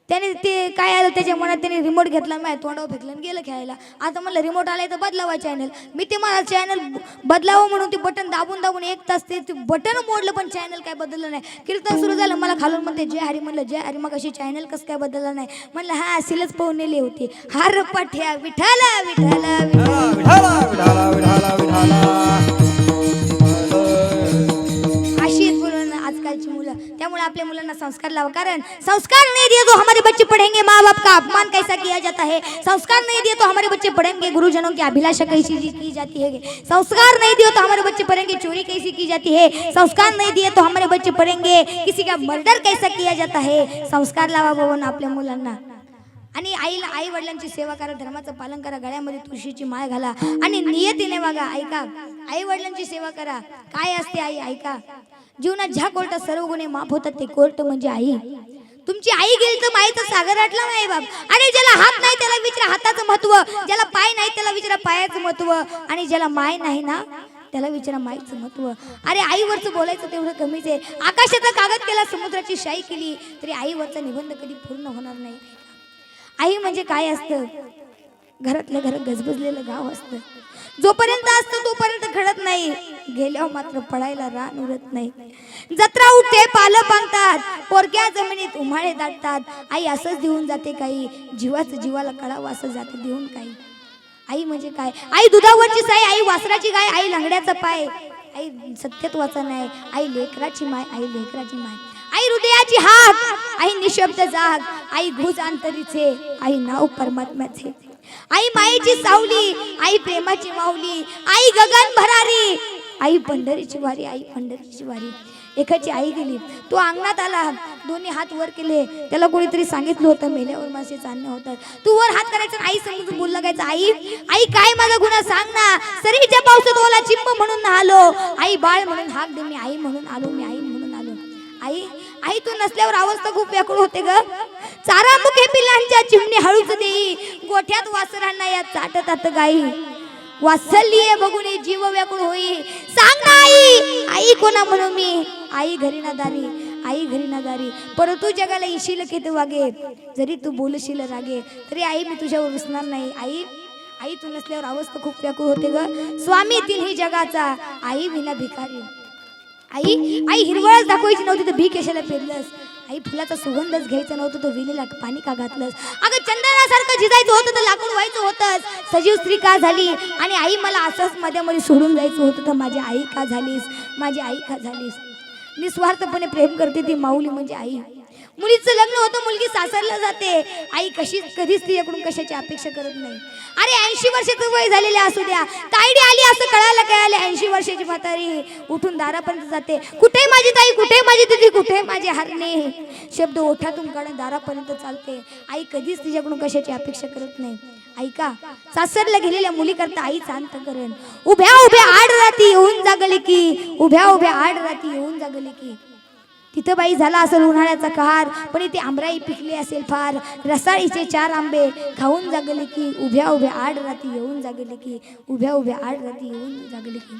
त्याने ते काय आलं त्याच्या मनात, त्याने रिमोट घेतला माझ्या तोंडावर फेकलं आणि गेलं खेळायला. आता म्हणलं रिमोट आलाय तर बदलावा चॅनल. मी ते मला चॅनल बदलावं म्हणून ते बटन दाबून 1 तास ते बटन मोडलं, पण चॅनल काय बदललं नाही. कीर्तन सुरू झालं, मला खालून म्हणते जय हरी. म्हणलं जय हरी, मग अशी चॅनल कसं काय बदललं नाही. म्हणलं हा सिलच पाहून नेली होती. हार पाठ्या विठाला विठाला विठाला विठाला विठाला विठाला. अशी बोलून आजकालची मुलं. त्यामुळे आपल्या मुलांना संस्कार लावा, कारण संस्कार नहीं दिए तो हमारे बच्चे पढ़ेंगे माँ बाप का अपमान कैसा किया जाता है. संस्कार नहीं दिए तो हमारे बच्चे पढ़ेंगे गुरुजनों की अभिलाषा कैसी की जाती है. संस्कार नहीं दिए तो हमारे बच्चे पढ़ेंगे चोरी कैसी की जाती है. संस्कार नहीं दिए तो हमारे बच्चे पढ़ेंगे किसी का मर्डर कैसा किया जाता है. संस्कार लावा बाबा आपल्या मुलांना. आणि आई वडिलांची सेवा करा, धर्माचं पालन करा, गळ्यामध्ये तुळशीची माळ घाला आणि नियतीने वागा. ऐका, आई वडिलांची सेवा करा. काय असते आई. ऐका, जीवनात ज्या कोर्टात सर्व गुन्हे माफ होतात ते कोर्ट म्हणजे आई. तुमची आई गेली तर माईचा सागर आटला नाही बाप. अरे ज्याला हात नाही त्याला विचारा हाताचं महत्व, ज्याला पाय नाही त्याला विचारा पायाचं महत्व, आणि ज्याला माय नाही ना त्याला विचारा माईचं महत्व. अरे आईवरचं बोलायचं तेवढं कमीच आहे. आकाशाचा कागद केला, समुद्राची शाई केली, तरी आईवरचा निबंध कधी पूर्ण होणार नाही. आई म्हणजे काय असतं. घरातल्या घरात गजबजलेलं गाव असतं. जोपर्यंत असतं तोपर्यंत घडत नाही, गेल्यावर मात्र पडायला रान उरत नाही. जत्रा उठते, पालं पांगतात, पोरक्या जमिनीत उम्हाळे दाटतात. आई असंच देऊन जाते काही, जीवाचं जीवाला कळावं असं जाते देऊन काही. आई म्हणजे काय. आई दुधावरची साई, आई वासराची गाय, आई लंगड्याचा पाय, आई सत्यत्वाचा नाही, आई लेकराची माय, आई लेकराची माय, आई हृदयाची हाक, आई निशब्द जाग, आई घुस अंतरीचे, आई नाव परमात्म्याचे, आई मायेची सावली, आई प्रेमाची माऊली, आई गगन भरारी, आई पंढरीची वारी, आई पंढरीची वारी. एकाची आई गेली, तो अंगणात आला, दोन्ही हात वर केले. त्याला कोणीतरी सांगितलं होतं मेल्यावर मासे चालणं होतात. तू वर हात करायचा, आई समजून बोल लागायचं. आई आई काय माझा गुन्हा सांग ना. सरीच्या पावसात ओला चिंब म्हणून आलो, आई बाळ म्हणून हाक दे, मी आई म्हणून आलो, मी आई म्हणून आलो. आई आई तू नसल्यावर अवस्था खूप व्याकुळ होते ग. चारा मुखे पिलांच्या चिमणी हळूच देई, गोठ्यात वासरांना या चाटतात गाई. वात्सल्य बघून जीव व्याकुळ होई. सांग ना आई, आई कोणा म्हणू मी. आई घरी ना दारी, आई घरी ना दारी, परंतु जगाला येशील किती वागे. जरी तू बोलशील रागे, तरी आई मी तुझ्यावर रुसणार नाही. आई आई तू नसल्यावर अवस्था खूप व्याकुळ होते ग. स्वामी तिन्ही जगाचा, आई विना भिकारी. आई आई हिरवळच दाखवायची नव्हती तर भी कशाला पेरलंस. आई फुलाचा सुगंधच घ्यायचा नव्हतं तर विलीला पाणी का घातलंस. अगं चंदनासारखं झिजायचं होतं तर लाकूड व्हायचं होतंच. सजीव स्त्री का झाली आणि आई मला असंच मध्ये सोडून जायचं होतं तर माझी आई का झालीस, माझी आई का झालीस. निस्वार्थपणे प्रेम करते ती माऊली म्हणजे आई. मुलीचं लग्न होतं, मुलगी सासरला जाते, आई कधीच तिच्याकडून कशाची अपेक्षा करत नाही. अरे 80 वर्षाचं वय झालेले असू द्या, ताईडी आली असं कळायला 80 वर्षाची म्हातारी उठून दारापर्यंत जाते. कुठे माझी ताई, कुठे माझी दिदी, कुठे माझे हरणे, शब्द ओठातून काढून दारापर्यंत चालते. आई कधीच तिच्याकडून कशाची अपेक्षा करत नाही. ऐका, सासरला गेलेल्या मुली करता आईच अंतकरण. उभ्या उभ्या आड राती येऊन जागले की, उभ्या उभ्या आड राती येऊन जागले की. तिथं बाई झाला असेल उन्हाळ्याचा कहार, पण इथे आंबराई पिकली असेल फार. रसाळीचे 4 आंबे खाऊन जागले की, उभ्या उभ्या आड राती येऊन जागले की, उभ्या उभ्या आड राती येऊन जागले की.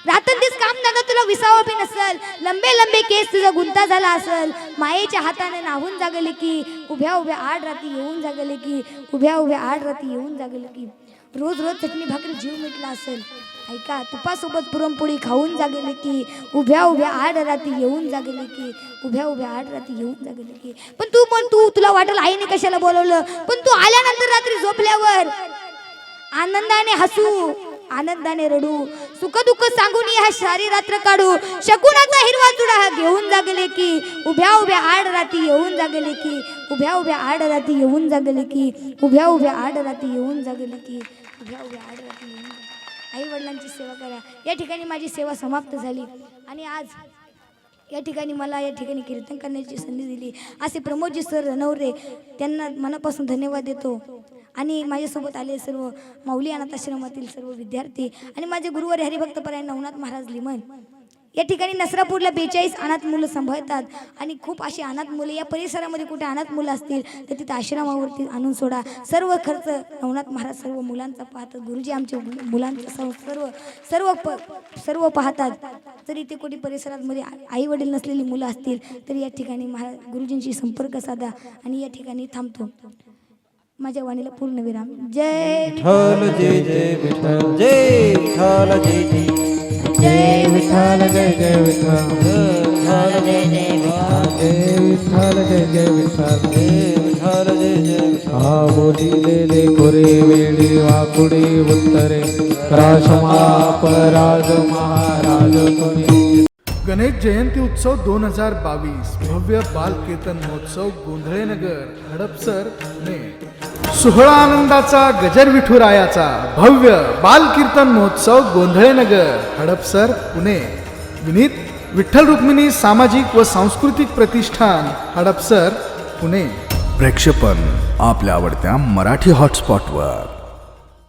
रात्रंदिवस काम धंदा तुला विसावा बी नसल, लंबे लंबे केस तुझा गुंता झाला असल, मायेच्या हाताने नाहून जागले की, उभ्या उभ्या आड राती येऊन जागले की, उभ्या उभ्या आड राती येऊन जागले की, रोज रोज चटणी भाकरी जीव मिटला असेल, ऐका तुपासोबत पुरणपोळी खाऊन जागले की, उभ्या उभ्या आड राती येऊन जागले की, उभ्या उभ्या आड राती येऊन जागले की. पण तुला वाटेल आईने कशाला बोलवलं, पण तू आल्यानंतर रात्री झोपल्यावर आनंदाने हसू, आनंदाने रडू, सुख दुःख सांगून ह्या सारी रात्र काढू, शकुनाचा हिरवा चुडा हा घेऊन जागले की, उभ्या उभ्या आड राती येऊन जागले की, उभ्या उभ्या आड राती येऊन जागले की, उभ्या उभ्या आड राती येऊन जागले की, उभ्या उभ्या आड राती येऊन. आई वडिलांची सेवा करा. या ठिकाणी माझी सेवा समाप्त झाली आणि आज या ठिकाणी मला या ठिकाणी कीर्तन करण्याची संधी दिली. असे प्रमोदजी सर रणवरे त्यांना मनापासून धन्यवाद देतो. आणि माझ्यासोबत आले सर्व माऊली अनाथ आश्रमातील सर्व विद्यार्थी आणि माझे गुरुवारी हरिभक्तपरायण नवनाथ महाराज लिमण. या ठिकाणी नसरापूरला 42 अनाथ मुलं सांभाळतात आणि खूप अशी अनाथ मुले या परिसरामध्ये कुठे अनाथ मुलं असतील तर तिथे आश्रमावरती आणून सोडा. सर्व खर्च नवनाथ महाराज सर्व मुलांचा पाहतात. गुरुजी आमच्या मुलांचा सर्व पाहतात. जर इथे कोणी परिसरामध्ये आई वडील नसलेली मुलं असतील तर या ठिकाणी महाराज गुरुजींशी संपर्क साधा आणि या ठिकाणी थांबतो. माझ्या वाणीला पूर्ण विराम. जय विठ्ठल जय जय विठ्ठल जय विठ्ठल जय जय जय विठ्ठल जय जय विठ्ठल जय विठ्ठल जय जय विठ्ठल विठ्ठल जय जय विठ्ठल. हा बोलिलेले कोरे वेळी वाकुडी उत्तरे राशमा पराज महाराज तुम्ही. गणेश जयंती उत्सव 2022 भव्य बाल कीर्तन महोत्सव गोंधळेनगर हडपसर पुणे. सोहळा आनंदाचा गजर विठुरायाचा भव्य बाल कीर्तन महोत्सव गोंधळेनगर हडपसर पुणे. विनीत विठ्ठल रुक्मिणी सामाजिक व सांस्कृतिक प्रतिष्ठान हडपसर पुणे. प्रेक्षेपण आपल्या आवडत्या मराठी हॉटस्पॉटवर.